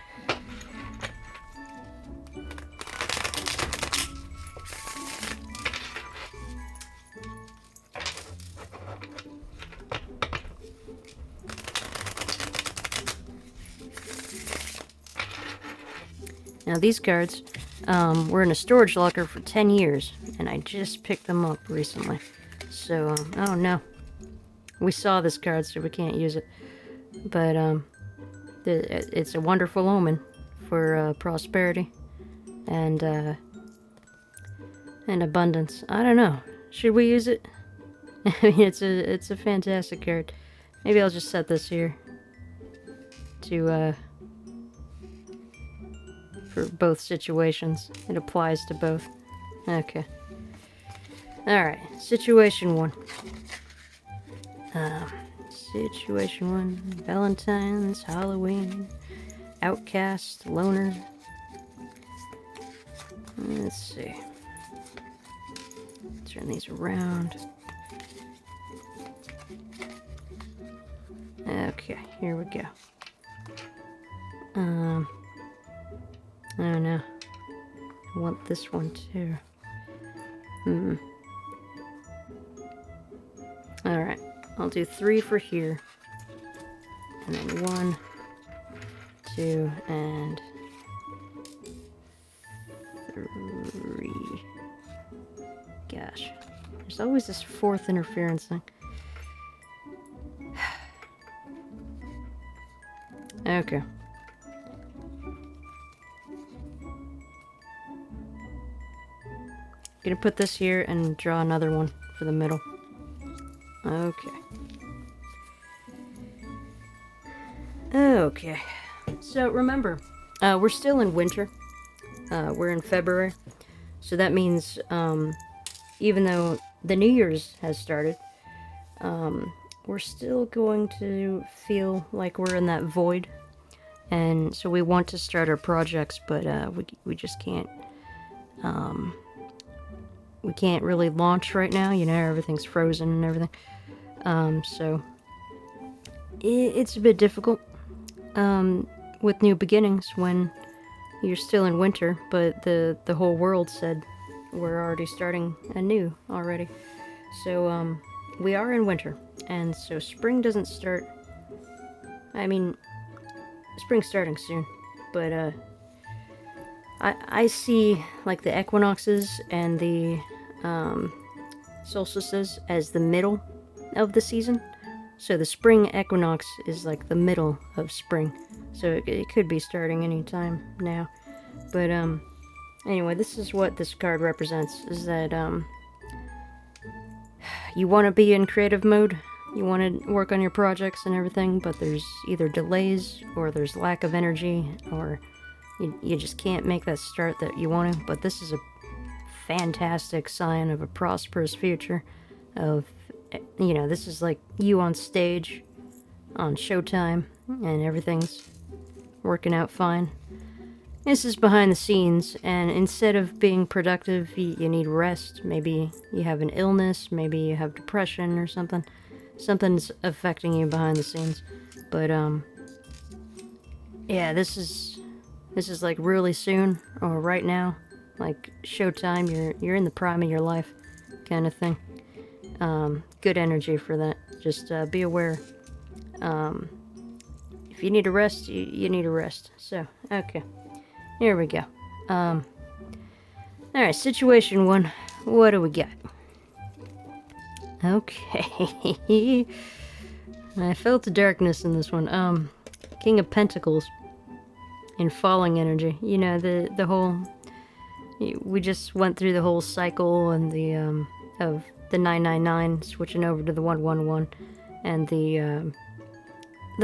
Speaker 2: Now these cards were in a storage locker for 10 years, and I just picked them up recently. So, oh no. We saw this card, so we can't use it. But, it's a wonderful omen for prosperity and abundance. I don't know. Should we use it? I mean, it's a fantastic card. Maybe I'll just set this here to for both situations. It applies to both. Okay. All right. Situation 1. Situation 1, Valentine's, Halloween, Outcast, Loner. Let's see. Turn these around. Okay, here we go. Oh no. I want this one too. Alright. I'll do 3 for here. And then 1, 2, and 3. Gosh. There's always this 4th interference thing. Okay. Gonna put this here and draw another one for the middle. Okay. Okay. So remember, we're still in winter. We're in February. So that means, even though the New Year's has started, we're still going to feel like we're in that void. And so we want to start our projects, but we just can't. We can't really launch right now, you know, everything's frozen and everything. So it's a bit difficult with new beginnings when you're still in winter, but the whole world said we're already starting anew already. So we are in winter, and so spring doesn't start. I mean, spring's starting soon, but I see like the equinoxes and the solstices as the middle of the season. So the spring equinox is like the middle of spring. So it could be starting anytime now. But anyway, this is what this card represents, is that you want to be in creative mode. You want to work on your projects and everything, but there's either delays or there's lack of energy or you just can't make that start that you want to, but this is a fantastic sign of a prosperous future. Of, you know, this is like you on stage on Showtime and everything's working out fine. This is behind the scenes, and instead of being productive, you need rest. Maybe you have an illness, maybe you have depression or something. Something's affecting you behind the scenes. But yeah, this is like really soon or right now, like Showtime. You're in the prime of your life, kind of thing. Good energy for that. Just be aware. If you need a rest, you need a rest. So okay. Here we go. Alright, situation 1. What do we got? Okay. I felt the darkness in this one. King of Pentacles in falling energy. You know, the whole... We just went through the whole cycle and the, of the 999 switching over to the 111 and the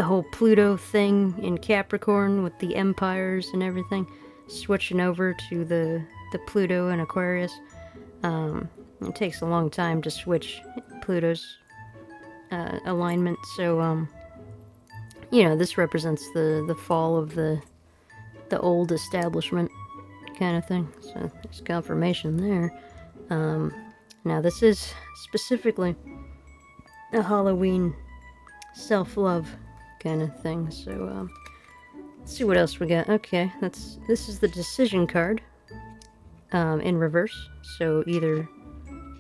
Speaker 2: whole Pluto thing in Capricorn with the empires and everything, switching over to the Pluto in Aquarius. It takes a long time to switch Pluto's alignment, so you know, this represents the fall of the old establishment kind of thing. So there's confirmation there. Now this is specifically a Halloween self-love kind of thing, so let's see what else we got. Okay, this is the decision card in reverse, so either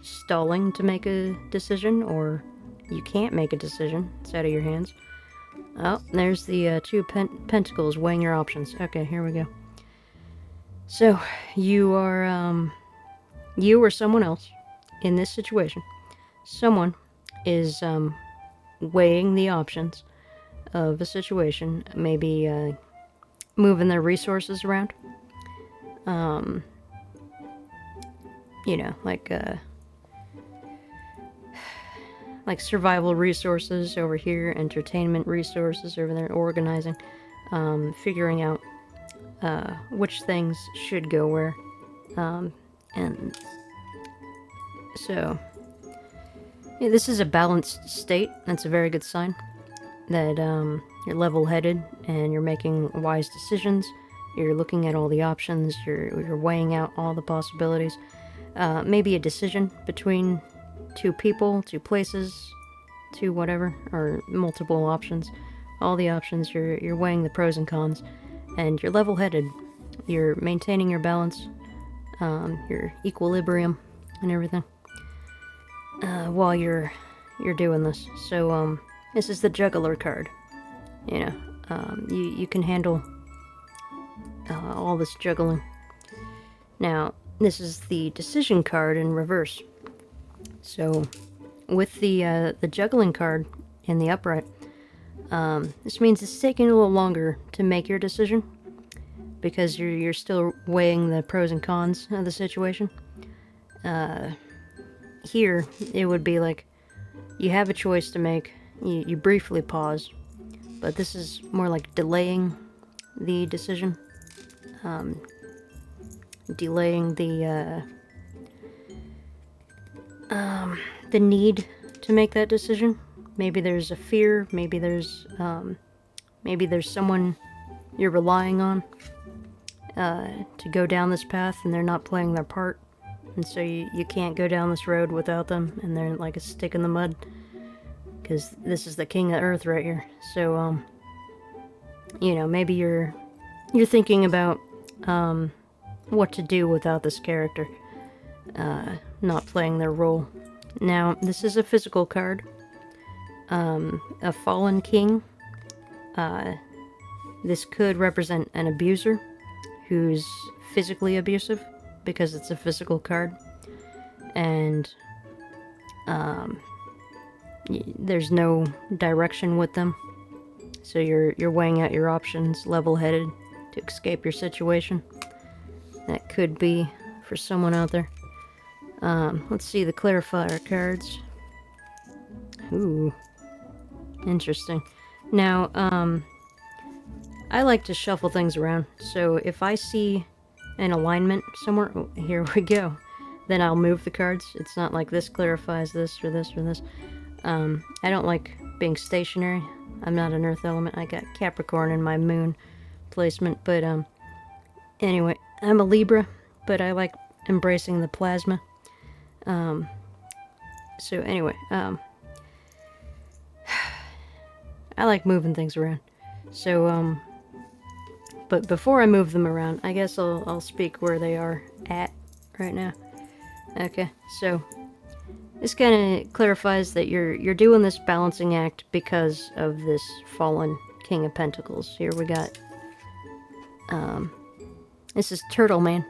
Speaker 2: stalling to make a decision or you can't make a decision. It's out of your hands. Oh, there's the 2 pentacles weighing your options. Okay, here we go. So you are you or someone else in this situation, someone is weighing the options of a situation, maybe moving their resources around. You know, like survival resources over here, entertainment resources over there, organizing, figuring out which things should go where. And so, yeah, this is a balanced state. That's a very good sign that you're level-headed and you're making wise decisions. You're looking at all the options. You're weighing out all the possibilities. Maybe a decision between 2 people, 2 places, 2 whatever, or multiple options. All the options. You're weighing the pros and cons, and you're level-headed. You're maintaining your balance, your equilibrium, and everything while you're doing this. So this is the Juggler card. You know, you can handle all this juggling. Now, this is the decision card in reverse. So, with the juggling card in the upright, this means it's taking a little longer to make your decision because you're still weighing the pros and cons of the situation. Here, it would be like you have a choice to make. You briefly pause, but this is more like delaying the decision. Delaying the need to make that decision. Maybe there's a fear, maybe there's someone you're relying on to go down this path and they're not playing their part, and so you can't go down this road without them, and they're like a stick in the mud because this is the king of earth right here. So you know, maybe you're thinking about what to do without this character not playing their role. Now, this is a physical card. A fallen king. This could represent an abuser who's physically abusive because it's a physical card. And there's no direction with them. So you're weighing out your options, level-headed, to escape your situation. That could be for someone out there. Let's see the clarifier cards. Ooh, interesting. Now, I like to shuffle things around. So if I see an alignment somewhere, oh, here we go, then I'll move the cards. It's not like this clarifies this or this or this. I don't like being stationary. I'm not an earth element. I got Capricorn in my moon placement, but anyway, I'm a Libra, but I like embracing the plasma. So anyway, I like moving things around. So but before I move them around, I guess I'll speak where they are at right now. Okay, so this kind of clarifies that you're doing this balancing act because of this fallen King of Pentacles. Here we got, this is Turtle Man.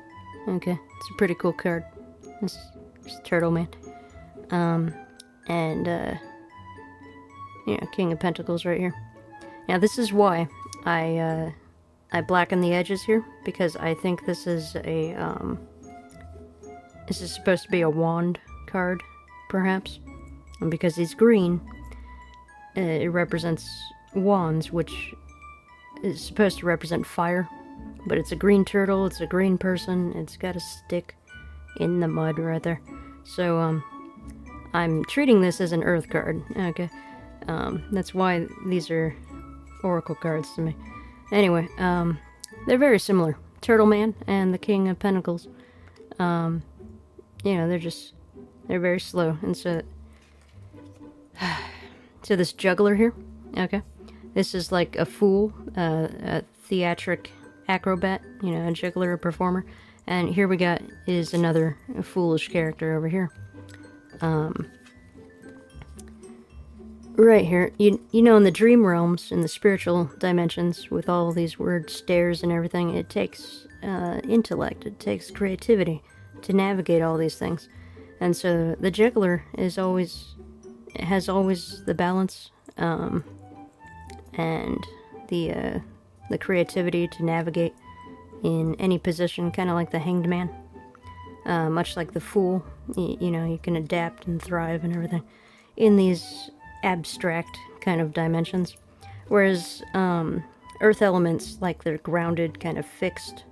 Speaker 2: Okay, it's a pretty cool card. This is Turtle Man. Yeah, King of Pentacles right here. Now this is why I blacken the edges here, because I think this is a, this is supposed to be a wand card, perhaps. And because he's green, it represents wands, which is supposed to represent fire. But it's a green turtle, it's a green person, it's got a stick in the mud right there. So, I'm treating this as an earth card, okay? That's why these are oracle cards to me. Anyway, they're very similar. Turtle Man and the King of Pentacles. You know, they're very slow. And so this juggler here, okay? This is like a fool, a theatric acrobat, you know, a juggler, a performer. And here we got is another foolish character over here. Right here, you know, in the dream realms, in the spiritual dimensions, with all these weird stairs and everything, it takes intellect, it takes creativity to navigate all these things. And so the juggler has always the balance, and the creativity to navigate in any position, kind of like the Hanged Man. Much like the Fool, you know, you can adapt and thrive and everything in these abstract kind of dimensions. Whereas earth elements, like they're grounded, kind of fixed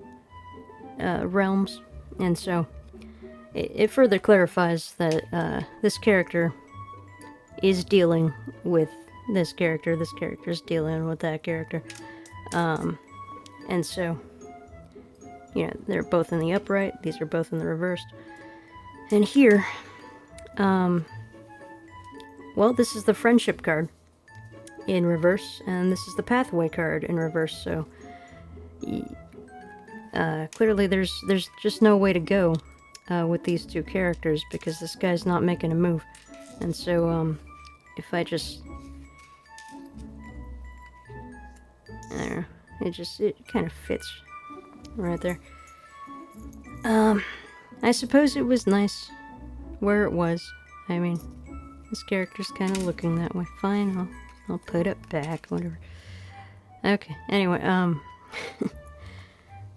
Speaker 2: realms. And so it further clarifies that this character is dealing with this character's dealing with that character. And so, you know, they're both in the upright, these are both in the reversed. And here, well, this is the friendship card in reverse, and this is the pathway card in reverse, so clearly there's just no way to go with these two characters, because this guy's not making a move. And so, if I just, I don't know, it kind of fits right there. I suppose it was nice where it was. I mean, this character's kind of looking that way. Fine, I'll put it back, whatever. Okay, anyway,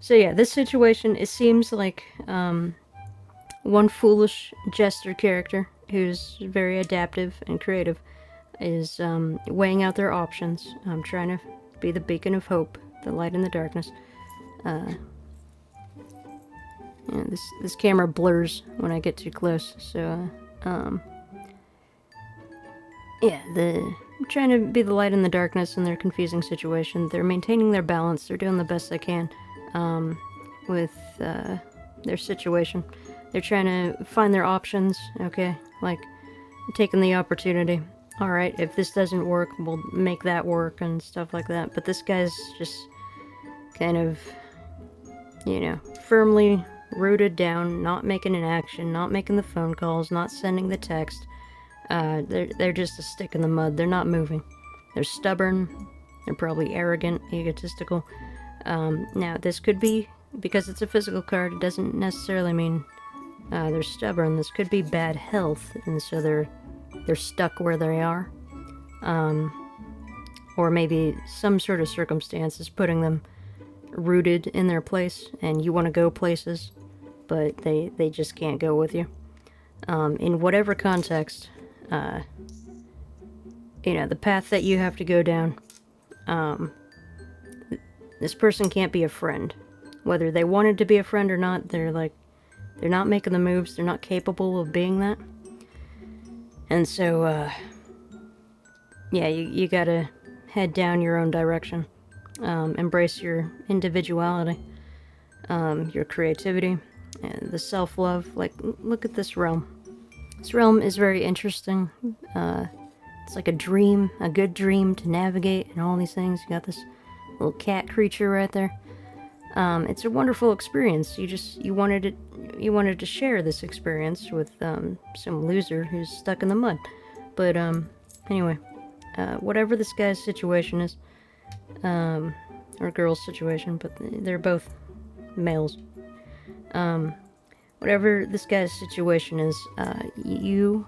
Speaker 2: so yeah, this situation, it seems like, one foolish jester character who's very adaptive and creative is, weighing out their options, trying to be the beacon of hope, the light in the darkness. Yeah, this camera blurs when I get too close, so, yeah, I'm trying to be the light in the darkness in their confusing situation. They're maintaining their balance. They're doing the best they can with their situation. They're trying to find their options, okay? Like, taking the opportunity. Alright, if this doesn't work, we'll make that work and stuff like that. But this guy's just kind of, you know, firmly rooted down, not making an action, not making the phone calls, not sending the text. They're just a stick in the mud. They're not moving. They're stubborn. They're probably arrogant, egotistical. Now, this could be, because it's a physical card, it doesn't necessarily mean they're stubborn. This could be bad health, and so they're stuck where they are. Or maybe some sort of circumstance is putting them rooted in their place, and you want to go places, but they just can't go with you. In whatever context, you know, the path that you have to go down, this person can't be a friend. Whether they wanted to be a friend or not, they're not making the moves, they're not capable of being that. And so, yeah, you gotta head down your own direction. Embrace your individuality, your creativity, and the self-love. Like, look at this realm. This realm is very interesting. It's like a dream, a good dream to navigate and all these things. You got this little cat creature right there. It's a wonderful experience. You wanted to share this experience with some loser who's stuck in the mud. But anyway, whatever this guy's situation is, or girl's situation, but they're both males. Whatever this guy's situation is, you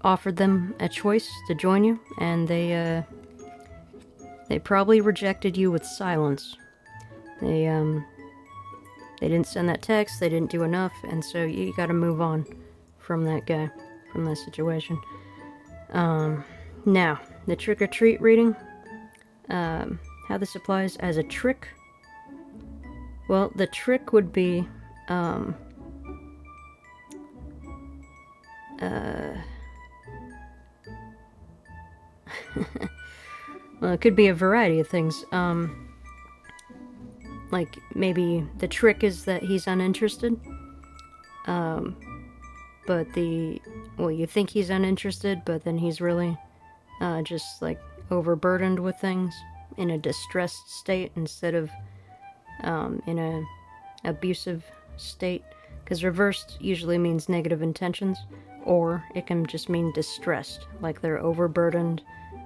Speaker 2: offered them a choice to join you, and they probably rejected you with silence. They didn't send that text, they didn't do enough, and so you gotta move on from that guy, from that situation. Now, the trick-or-treat reading, how this applies as a trick. Well, the trick would be, well, it could be a variety of things. Like, maybe the trick is that he's uninterested. But you think he's uninterested, but then he's really, just, like, overburdened with things, in a distressed state instead of, in a abusive state. Because reversed usually means negative intentions, or it can just mean distressed, like they're overburdened,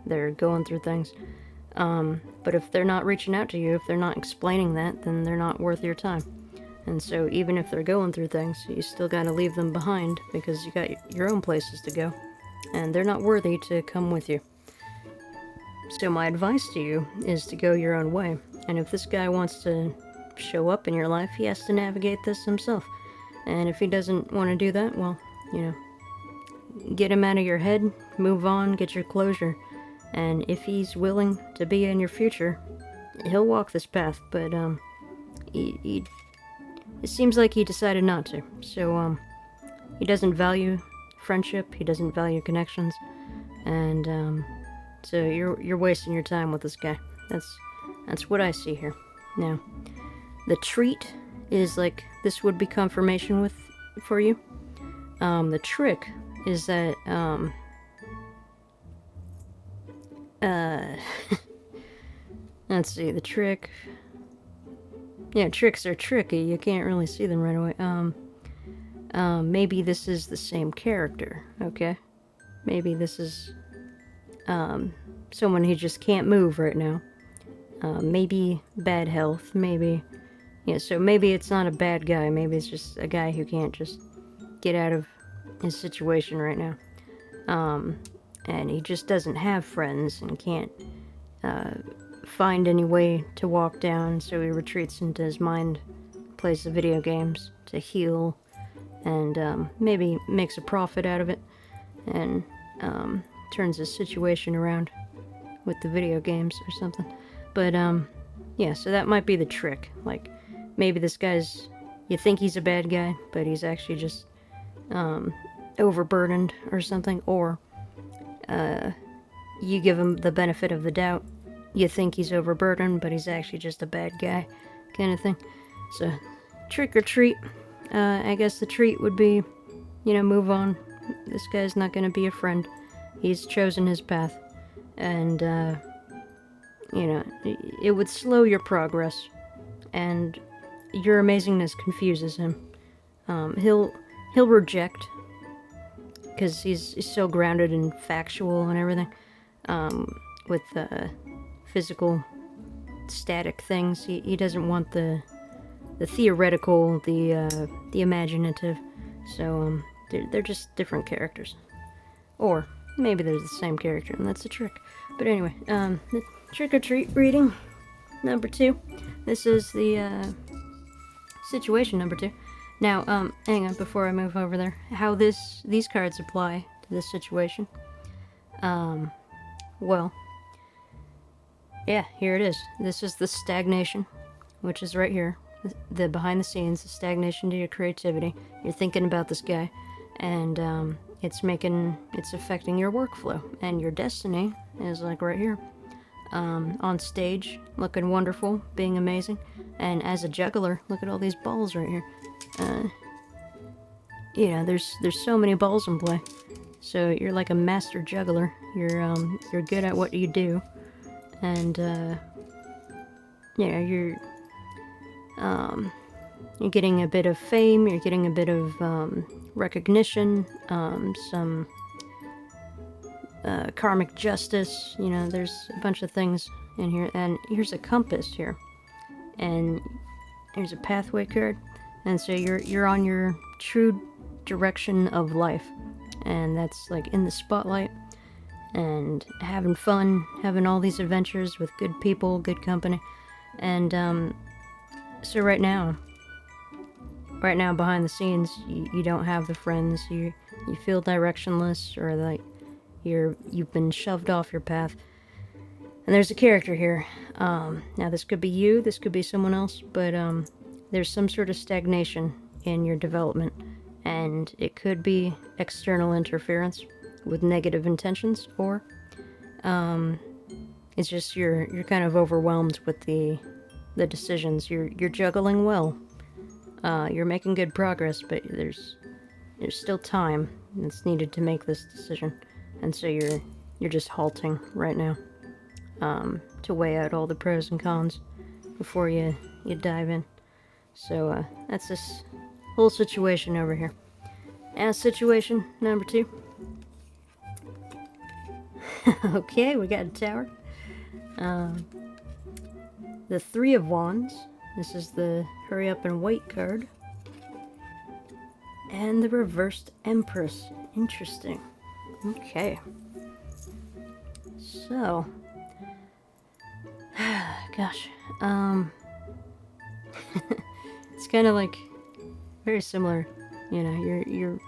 Speaker 2: they're going through things. But if they're not reaching out to you, if they're not explaining that, then they're not worth your time. And so even if they're going through things, you still gotta leave them behind, because you got your own places to go, and they're not worthy to come with you. So my advice to you is to go your own way, and if this guy wants to show up in your life, he has to navigate this himself. And if he doesn't want to do that, well, get him out of your head, move on, get your closure. And if he's willing to be in your future, he'll walk this path, but it seems like he decided not to. So he doesn't value friendship, he doesn't value connections, and so you're wasting your time with this guy. That's what I see here. Now, the treat is like, this would be confirmation for you. The trick is that let's see, the trick. Yeah, tricks are tricky. You can't really see them right away. Maybe this is the same character, okay? Maybe this is someone who just can't move right now. Maybe bad health, maybe. Yeah, so maybe it's not a bad guy, maybe it's just a guy who can't just get out of his situation right now. And he just doesn't have friends and can't find any way to walk down, so he retreats into his mind, plays the video games to heal, and maybe makes a profit out of it, and turns his situation around with the video games or something. But yeah, so that might be the trick. Like, maybe this guy's, you think he's a bad guy, but he's actually just overburdened or something, or you give him the benefit of the doubt. You think he's overburdened, but he's actually just a bad guy, kind of thing. So, trick or treat. I guess the treat would be, move on. This guy's not going to be a friend. He's chosen his path. And, it would slow your progress. And your amazingness confuses him. He'll reject, because he's so grounded and factual and everything, with physical static things. He doesn't want the theoretical, the imaginative. So they're just different characters, or maybe they're the same character, and that's the trick. But anyway, the trick or treat reading number 2. This is the situation number 2. Now, hang on, before I move over there, how these cards apply to this situation. Well, yeah, here it is. This is the stagnation, which is right here. The behind the scenes, the stagnation to your creativity. You're thinking about this guy, and it's affecting your workflow. And your destiny is like right here. On stage, looking wonderful, being amazing. And as a juggler, look at all these balls right here. There's so many balls in play. So you're like a master juggler. You're good at what you do, and you're getting a bit of fame. You're getting a bit of recognition. Some karmic justice. There's a bunch of things in here, and here's a compass here, and here's a pathway card, and so you're on your true direction of life. And that's like in the spotlight and having fun, having all these adventures with good people, good company. And so right now behind the scenes, you don't have the friends. You feel directionless, or like you've been shoved off your path. And there's a character here. Now this could be you, this could be someone else, but there's some sort of stagnation in your development. And it could be external interference with negative intentions, or it's just you're kind of overwhelmed with the decisions. You're juggling well. You're making good progress, but there's still time that's needed to make this decision, and so you're just halting right now to weigh out all the pros and cons before you dive in. So that's this whole situation over here. And situation number 2. Okay, we got a tower. The 3 of Wands. This is the hurry up and wait card. And the reversed Empress. Interesting. Okay. So. Gosh. It's kind of like very similar. You're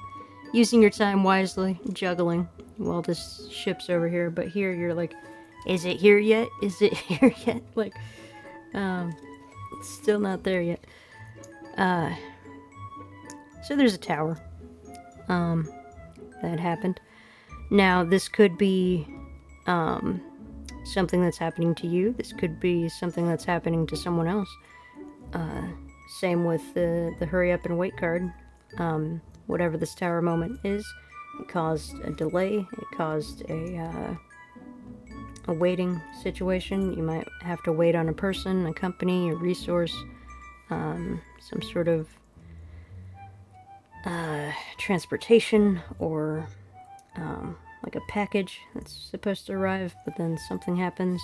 Speaker 2: using your time wisely, juggling while this ship's over here. But here you're like, is it here yet? Is it here yet? Like, it's still not there yet. So there's a tower. That happened. Now this could be something that's happening to you. This could be something that's happening to someone else. Same with the hurry up and wait card. Whatever this tower moment is, it caused a delay. It caused a waiting situation. You might have to wait on a person, a company, a resource, some sort of transportation, or like a package that's supposed to arrive, but then something happens,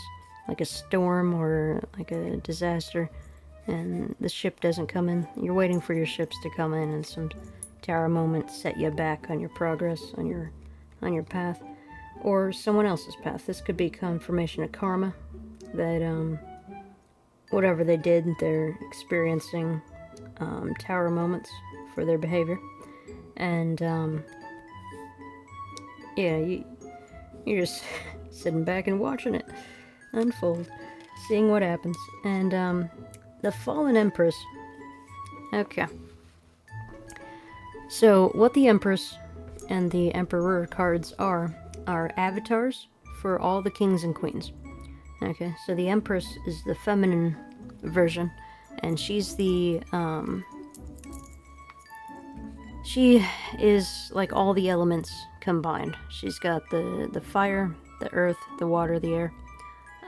Speaker 2: like a storm or like a disaster, and the ship doesn't come in. You're waiting for your ships to come in, and some tower moment set you back on your progress, on your path, or someone else's path. This could be confirmation of karma, that whatever they did, they're experiencing tower moments for their behavior. And you're just sitting back and watching it unfold, seeing what happens. And the fallen Empress. Okay. So what the Empress and the Emperor cards are avatars for all the kings and queens. Okay, so the Empress is the feminine version, and she's the she is like all the elements combined. She's got the fire, the earth, the water, the air,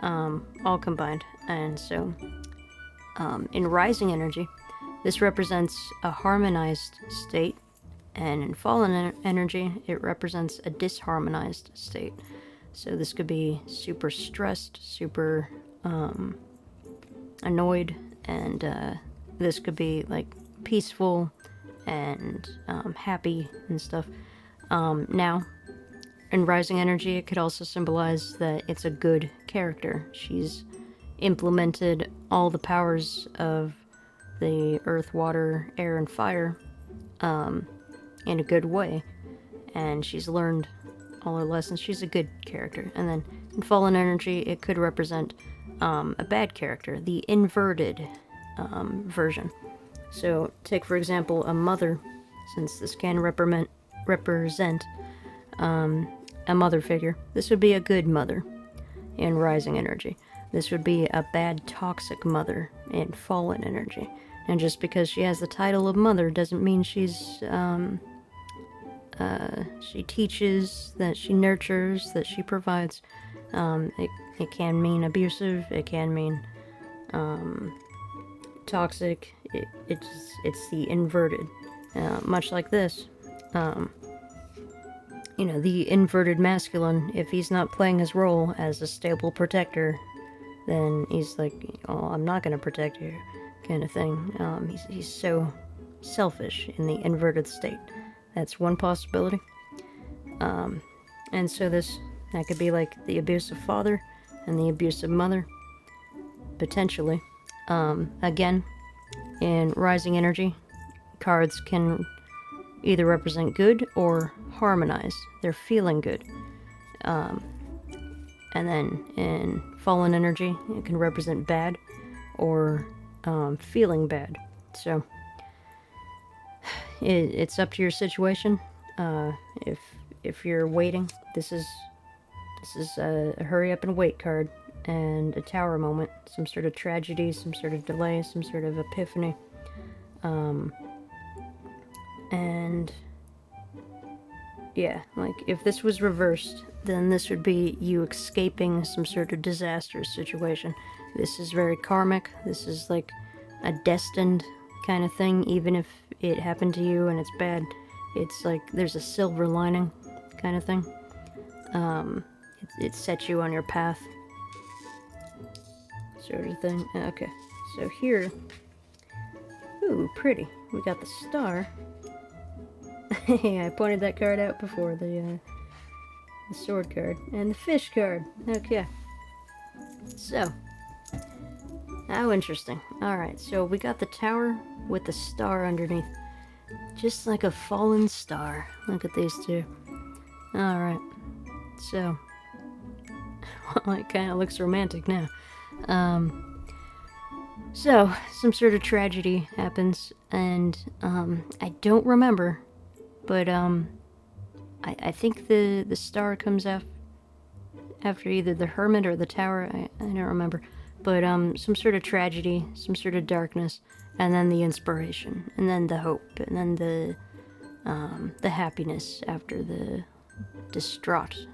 Speaker 2: all combined. And so in rising energy, this represents a harmonized state, and in fallen energy, it represents a disharmonized state. So this could be super stressed, super annoyed, and this could be like peaceful and happy and stuff. Now, in rising energy, it could also symbolize that it's a good character. She's implemented all the powers of the earth, water, air, and fire in a good way, and she's learned all her lessons. She's a good character. And then in fallen energy, it could represent a bad character, the inverted version. So, take for example a mother, since this can represent a mother figure. This would be a good mother in rising energy. This would be a bad toxic mother in fallen energy. And just because she has the title of mother doesn't mean she's she teaches, that she nurtures, that she provides. It can mean abusive, it can mean toxic. It's the inverted. Much like this. The inverted masculine, if he's not playing his role as a stable protector, then he's like, oh, I'm not going to protect you, kind of thing. He's so selfish in the inverted state. That's one possibility. And so that could be like the abusive father and the abusive mother, potentially. Again, in rising energy, cards can either represent good or harmonize. They're feeling good. And then in fallen energy, it can represent bad or feeling bad. So it's up to your situation. If you're waiting, this is a hurry up and wait card, and a tower moment, some sort of tragedy, some sort of delay, some sort of epiphany. And yeah, like if this was reversed, then this would be you escaping some sort of disastrous situation. This is very karmic. This is like a destined kind of thing. Even if it happened to you and it's bad, it's like there's a silver lining kind of thing. It sets you on your path, sort of thing. Okay, so here, ooh, pretty. We got the star. I pointed that card out before, the sword card. And the fish card. Okay. So. How interesting. Alright, so we got the tower with the star underneath. Just like a fallen star. Look at these two. Alright. So. Well, it kind of looks romantic now. So, some sort of tragedy happens, and I don't remember. But, I think the star comes after either the hermit or the tower. I don't remember. But, some sort of tragedy, some sort of darkness, and then the inspiration, and then the hope, and then the happiness after the destruction,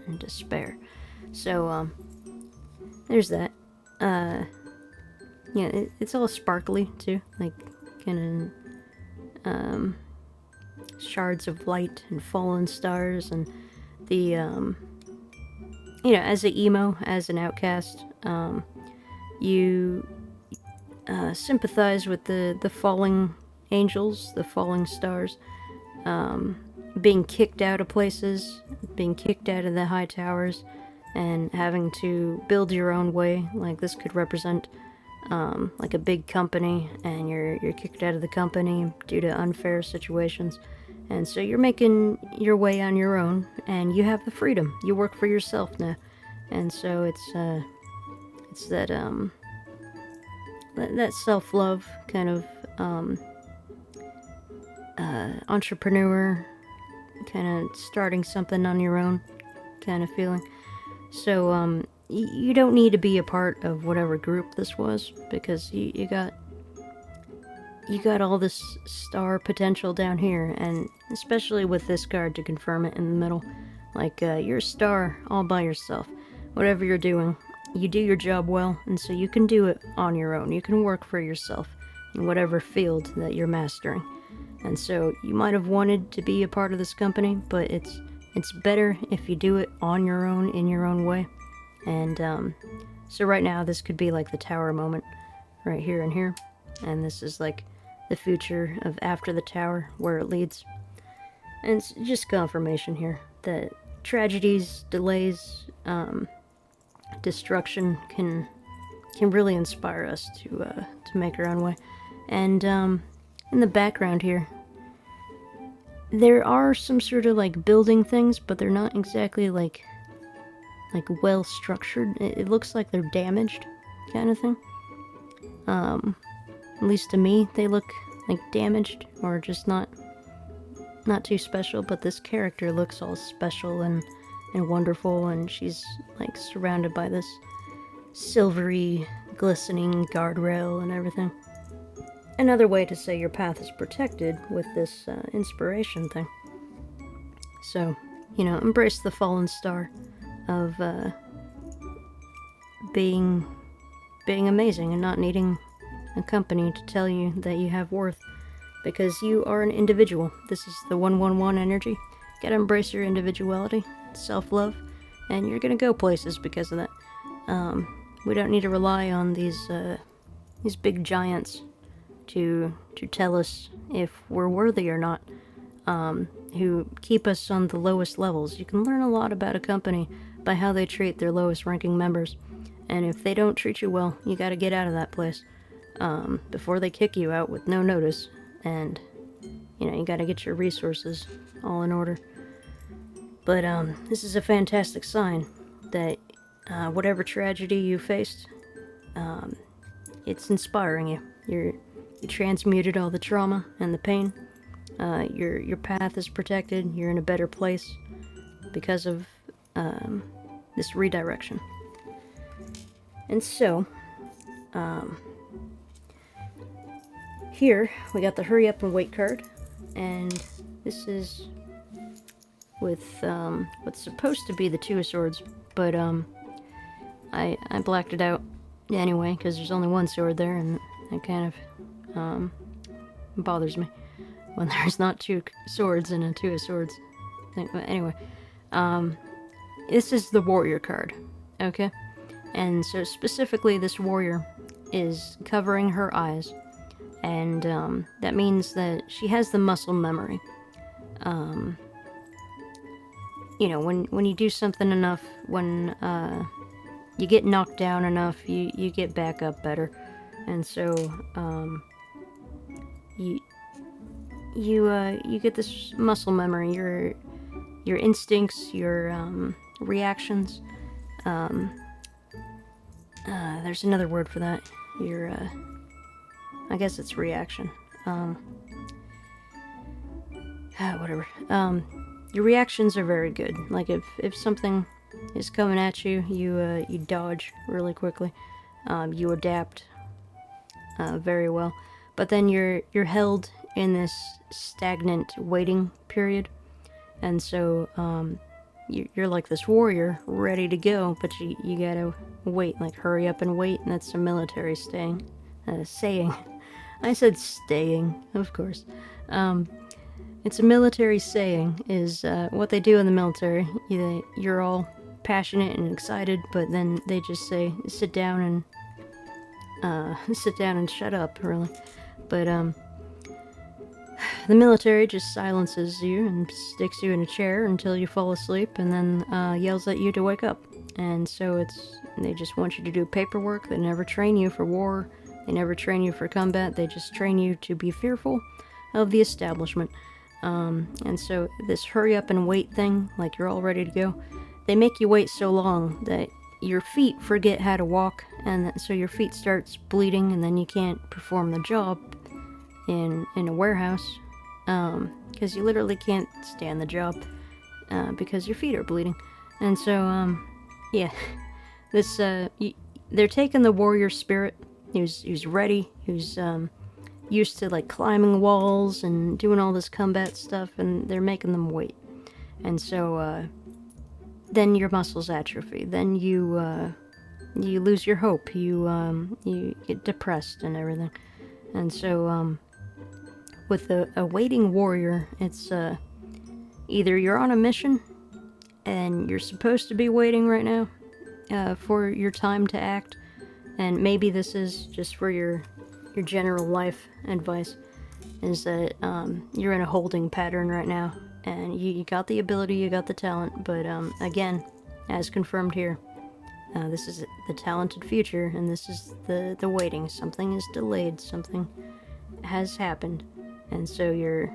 Speaker 2: and despair. So, there's that. Yeah, it's all sparkly, too. Like, kind of, shards of light and fallen stars, and the as an emo, as an outcast, you sympathize with the falling angels, the falling stars, being kicked out of places, being kicked out of the high towers, and having to build your own way. Like this could represent like a big company, and you're kicked out of the company due to unfair situations. And so you're making your way on your own, and you have the freedom. You work for yourself now. And so it's that, that self-love kind of, entrepreneur, kind of starting something on your own kind of feeling. So, you don't need to be a part of whatever group this was, because you got all this star potential down here, and especially with this card to confirm it in the middle. Like, you're a star all by yourself. Whatever you're doing, you do your job well, and so you can do it on your own. You can work for yourself in whatever field that you're mastering. And so you might have wanted to be a part of this company, but it's better if you do it on your own, in your own way. And so right now this could be like the tower moment, right here and here. And this is like the future of after the tower, where it leads. And it's just confirmation here that tragedies, delays, destruction can really inspire us to make our own way. And in the background here, there are some sort of like building things, but they're not exactly like like well structured. It looks like they're damaged, kind of thing. At least to me, they look like damaged or just not too special. But this character looks all special and wonderful, and she's like surrounded by this silvery, glistening guardrail and everything. Another way to say your path is protected with this inspiration thing. So, you know, embrace the fallen star of being amazing and not needing a company to tell you that you have worth, because you are an individual. This is the 111 energy. Gotta embrace your individuality, self-love, and you're gonna go places because of that. We don't need to rely on these big giants to tell us if we're worthy or not, who keep us on the lowest levels. You can learn a lot about a company by how they treat their lowest ranking members, and if they don't treat you well, you gotta get out of that place before they kick you out with no notice, and you know, you gotta get your resources all in order. But this is a fantastic sign that whatever tragedy you faced, it's inspiring you. You transmuted all the trauma and the pain. Your path is protected. You're in a better place because of this redirection. And so, here we got the hurry up and wait card, and this is with what's supposed to be the Two of Swords, but I blacked it out anyway because there's only one sword there, and it kind of bothers me when there's not two swords and a Two of Swords thing. But anyway, this is the warrior card, okay? And so specifically this warrior is covering her eyes, and that means that she has the muscle memory. You know, when you do something enough, when you get knocked down enough, you get back up better. And so you get this muscle memory, your instincts, your reactions. There's another word for that. Your I guess it's reaction. Whatever. Your reactions are very good. Like if something is coming at you, you dodge really quickly. You adapt very well. But then you're held in this stagnant waiting period, and so you're like this warrior ready to go, but you gotta wait, like hurry up and wait, and that's a military saying. I said staying, of course. It's a military saying, is what they do in the military. You're all passionate and excited, but then they just say, sit down and shut up, really. But the military just silences you and sticks you in a chair until you fall asleep, and then yells at you to wake up. And so they just want you to do paperwork. They never train you for war. They never train you for combat. They just train you to be fearful of the establishment. And so this hurry up and wait thing, like you're all ready to go, they make you wait so long that your feet forget how to walk, and so your feet starts bleeding, and then you can't perform the job in a warehouse, because you literally can't stand the job because your feet are bleeding. And so yeah, this they're taking the warrior spirit who's ready, who's used to like climbing walls and doing all this combat stuff, and they're making them wait. And so then your muscles atrophy, then you lose your hope, you get depressed and everything. And so with a waiting warrior, it's either you're on a mission and you're supposed to be waiting right now for your time to act, and maybe this is just for your general life advice, is that you're in a holding pattern right now, and you got the ability, you got the talent, but again, as confirmed here, this is the talented future, and this is the waiting. Something is delayed, something has happened, and so you're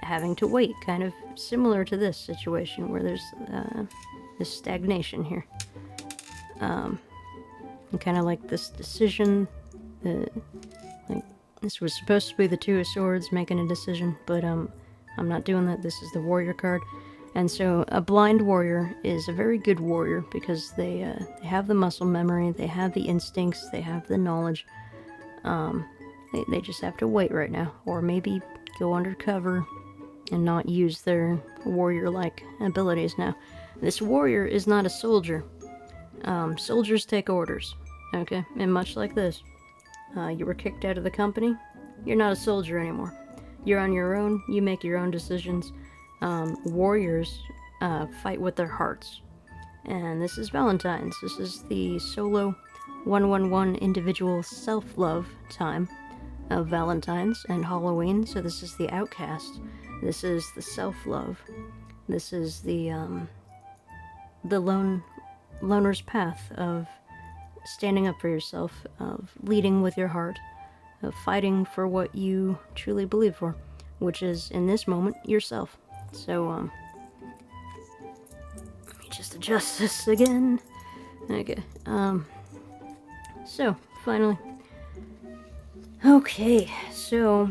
Speaker 2: having to wait, kind of similar to this situation where there's this stagnation here. And kind of like this decision, like this was supposed to be the Two of Swords making a decision, but I'm not doing that. This is the Warrior card. And so a blind warrior is a very good warrior because they have the muscle memory, they have the instincts, they have the knowledge. They just have to wait right now, or maybe go undercover and not use their warrior-like abilities now. This warrior is not a soldier. Soldiers take orders, okay? And much like this, you were kicked out of the company, you're not a soldier anymore. You're on your own, you make your own decisions. Warriors fight with their hearts. And this is Valentines. This is the solo 111 individual self-love time of Valentines and Halloween. So this is the outcast. This is the self-love. This is the loner's path of standing up for yourself, of leading with your heart, of fighting for what you truly believe for, which is, in this moment, yourself. So, let me just adjust this again. Okay, so, finally. Okay, so,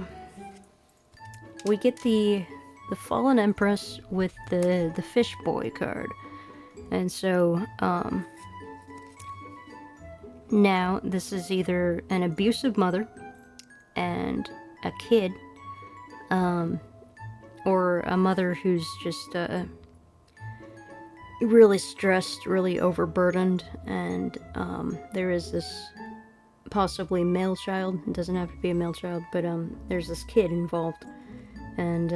Speaker 2: we get the Fallen Empress with the Fish Boy card. And so, now, this is either an abusive mother and a kid, or a mother who's just really stressed, really overburdened, and there is this possibly male child. It doesn't have to be a male child, but there's this kid involved, and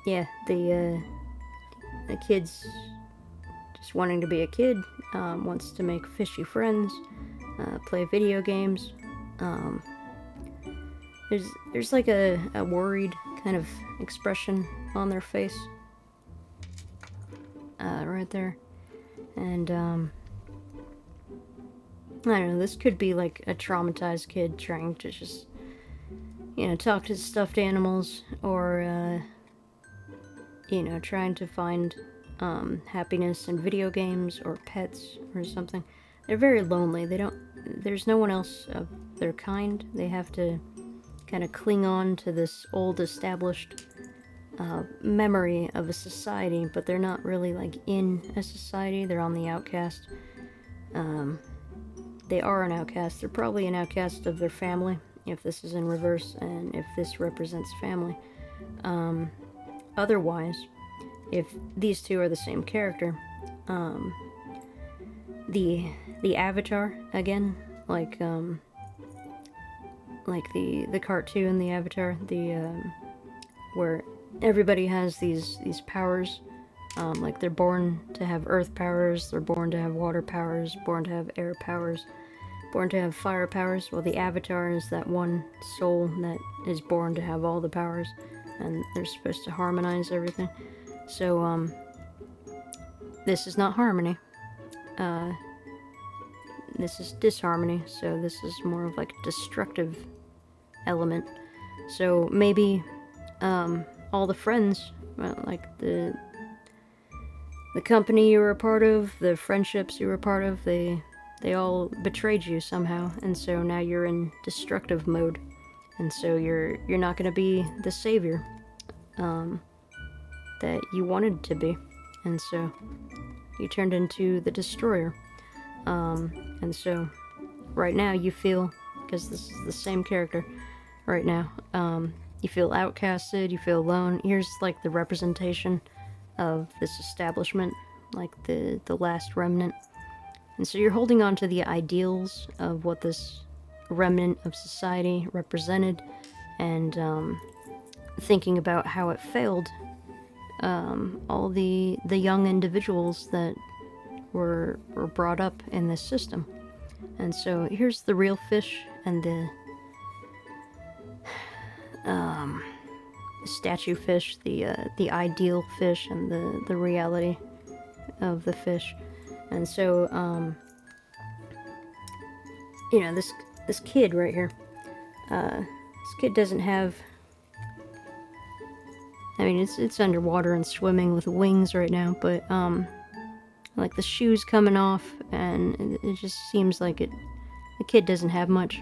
Speaker 2: yeah, the kid's just wanting to be a kid, wants to make fishy friends, play video games. There's like a worried kind of expression on their face, right there, and I don't know, this could be like a traumatized kid trying to just, you know, talk to stuffed animals, or you know, trying to find happiness in video games or pets or something. They're very lonely. There's no one else of their kind. They have to kind of cling on to this old established memory of a society, but they're not really like in a society. They're on the outcast. They are an outcast. They're probably an outcast of their family, if this is in reverse, and if this represents family. Otherwise, if these two are the same character, the Avatar, again, like the cartoon, the Avatar, where everybody has these powers, like they're born to have earth powers, they're born to have water powers, born to have air powers, born to have fire powers. Well, the Avatar is that one soul that is born to have all the powers, and they're supposed to harmonize everything. So, this is not harmony. This is disharmony, so this is more of like a destructive element. So maybe all the friends, like the company you were a part of, the friendships you were a part of, they all betrayed you somehow, and so now you're in destructive mode, and so you're not going to be the savior that you wanted to be, and so you turned into the destroyer. And so right now you feel, because this is the same character right now, you feel outcasted, you feel alone. Here's like the representation of this establishment, like the last remnant. And so you're holding on to the ideals of what this remnant of society represented, and thinking about how it failed all the young individuals that were brought up in this system. And so here's the real fish and the statue fish, the ideal fish, and the reality of the fish. And so you know, this kid right here, this kid doesn't have I mean, it's underwater and swimming with wings right now, but, like the shoes coming off, and it just seems like the kid doesn't have much,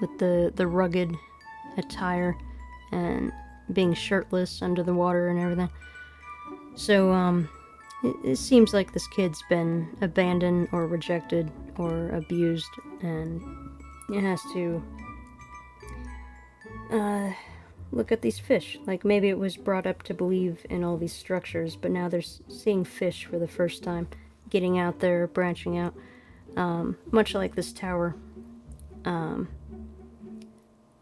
Speaker 2: with the rugged attire, and being shirtless under the water and everything. So, it seems like this kid's been abandoned or rejected or abused, and it has to look at these fish. Like, maybe it was brought up to believe in all these structures, but now they're seeing fish for the first time, getting out there, branching out, much like this tower.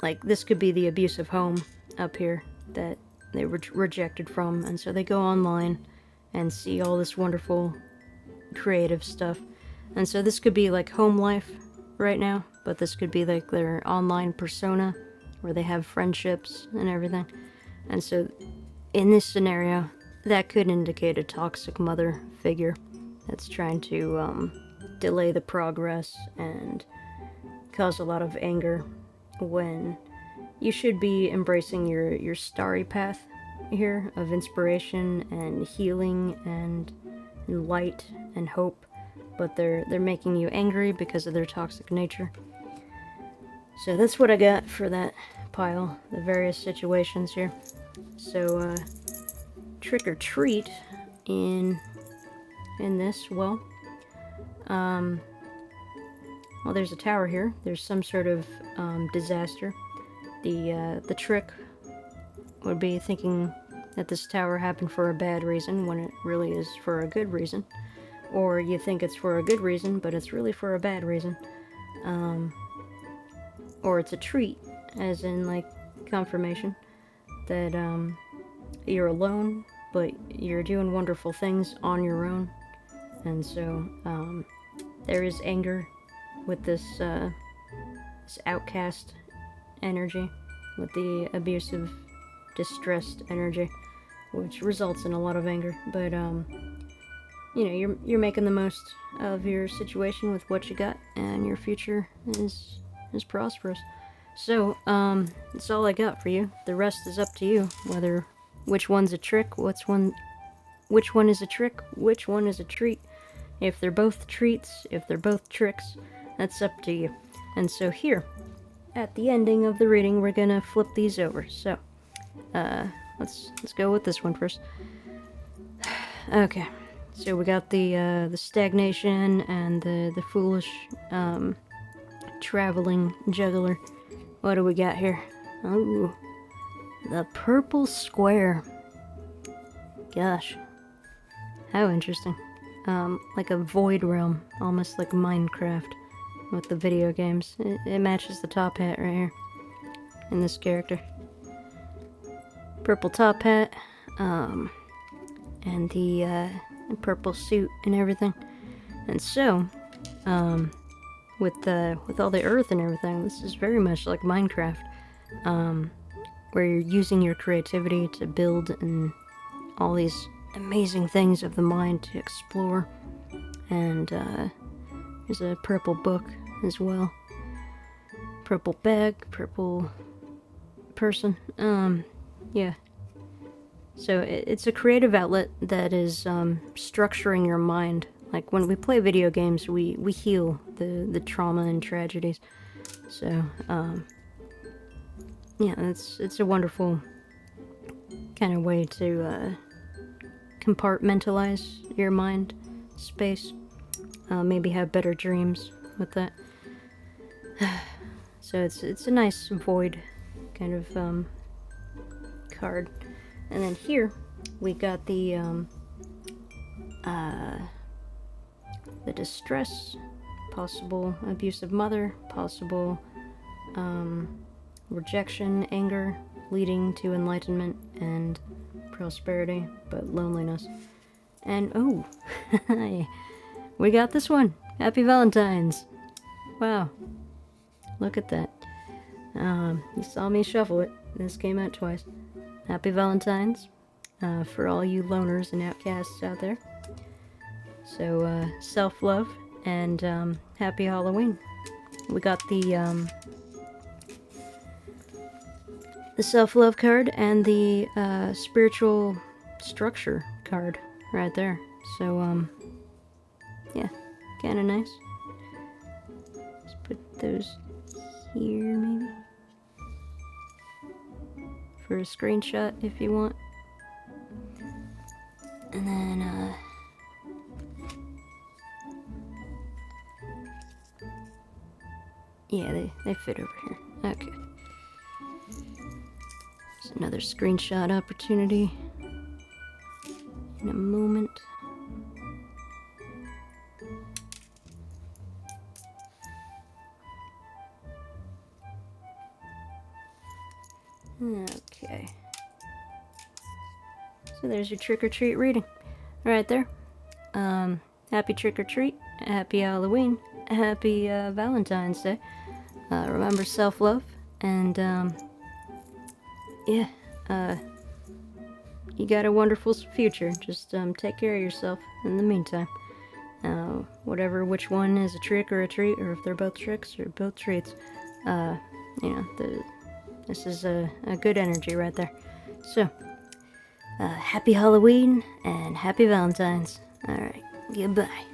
Speaker 2: Like, this could be the abusive home up here that they were rejected from, and so they go online and see all this wonderful creative stuff. And so this could be like home life right now, but this could be like their online persona where they have friendships and everything. And so in this scenario, that could indicate a toxic mother figure that's trying to delay the progress and cause a lot of anger, when you should be embracing your starry path here of inspiration and healing and light and hope, but they're making you angry because of their toxic nature. So that's what I got for that pile, the various situations here. So trick or treat in this, well, there's a tower here. There's some sort of disaster. The trick would be thinking that this tower happened for a bad reason when it really is for a good reason. Or you think it's for a good reason, but it's really for a bad reason. Or it's a treat, as in, like, confirmation that you're alone, but you're doing wonderful things on your own. And so there is anger with this outcast energy, with the abusive, distressed energy, which results in a lot of anger. But you know, you're making the most of your situation with what you got, and your future is prosperous. So that's all I got for you. The rest is up to you, whether which one's a trick, which one is a trick, which one is a treat. If they're both treats, if they're both tricks, that's up to you. And so here, at the ending of the reading, we're gonna flip these over. So let's go with this one first. Okay, so we got the stagnation and the foolish traveling juggler. What do we got here? Oh, the purple square. Gosh, how interesting. Like a void realm, almost like Minecraft with the video games. It matches the top hat right here in this character. Purple top hat, and the purple suit and everything. And so, with all the earth and everything, this is very much like Minecraft, where you're using your creativity to build and all these amazing things of the mind to explore. And there's a purple book as well. Purple bag, purple person. Yeah. So it's a creative outlet that is structuring your mind. Like when we play video games, we heal the trauma and tragedies. So yeah, it's a wonderful kind of way to compartmentalize your mind space. Maybe have better dreams with that. So it's a nice void kind of card. And then here we got the distress, possible abusive mother, possible rejection, anger, leading to enlightenment and prosperity, but loneliness. And oh, we got this one. Happy Valentines. Wow. Look at that. You saw me shuffle it. This came out twice. Happy Valentines for all you loners and outcasts out there. So, self-love and happy Halloween. We got the the self-love card and the spiritual structure card right there. So, yeah, kind of nice. Let's put those here, maybe, for a screenshot if you want. And then, yeah, they fit over here. Okay. There's another screenshot opportunity in a moment. Okay. So there's your trick-or-treat reading. Right there. Happy trick-or-treat. Happy Halloween. Happy Valentine's Day. Remember self-love. And, yeah. You got a wonderful future. Just take care of yourself in the meantime. Which one is a trick or a treat, or if they're both tricks or both treats. This is a good energy right there. So, happy Halloween and happy Valentine's. Alright, goodbye.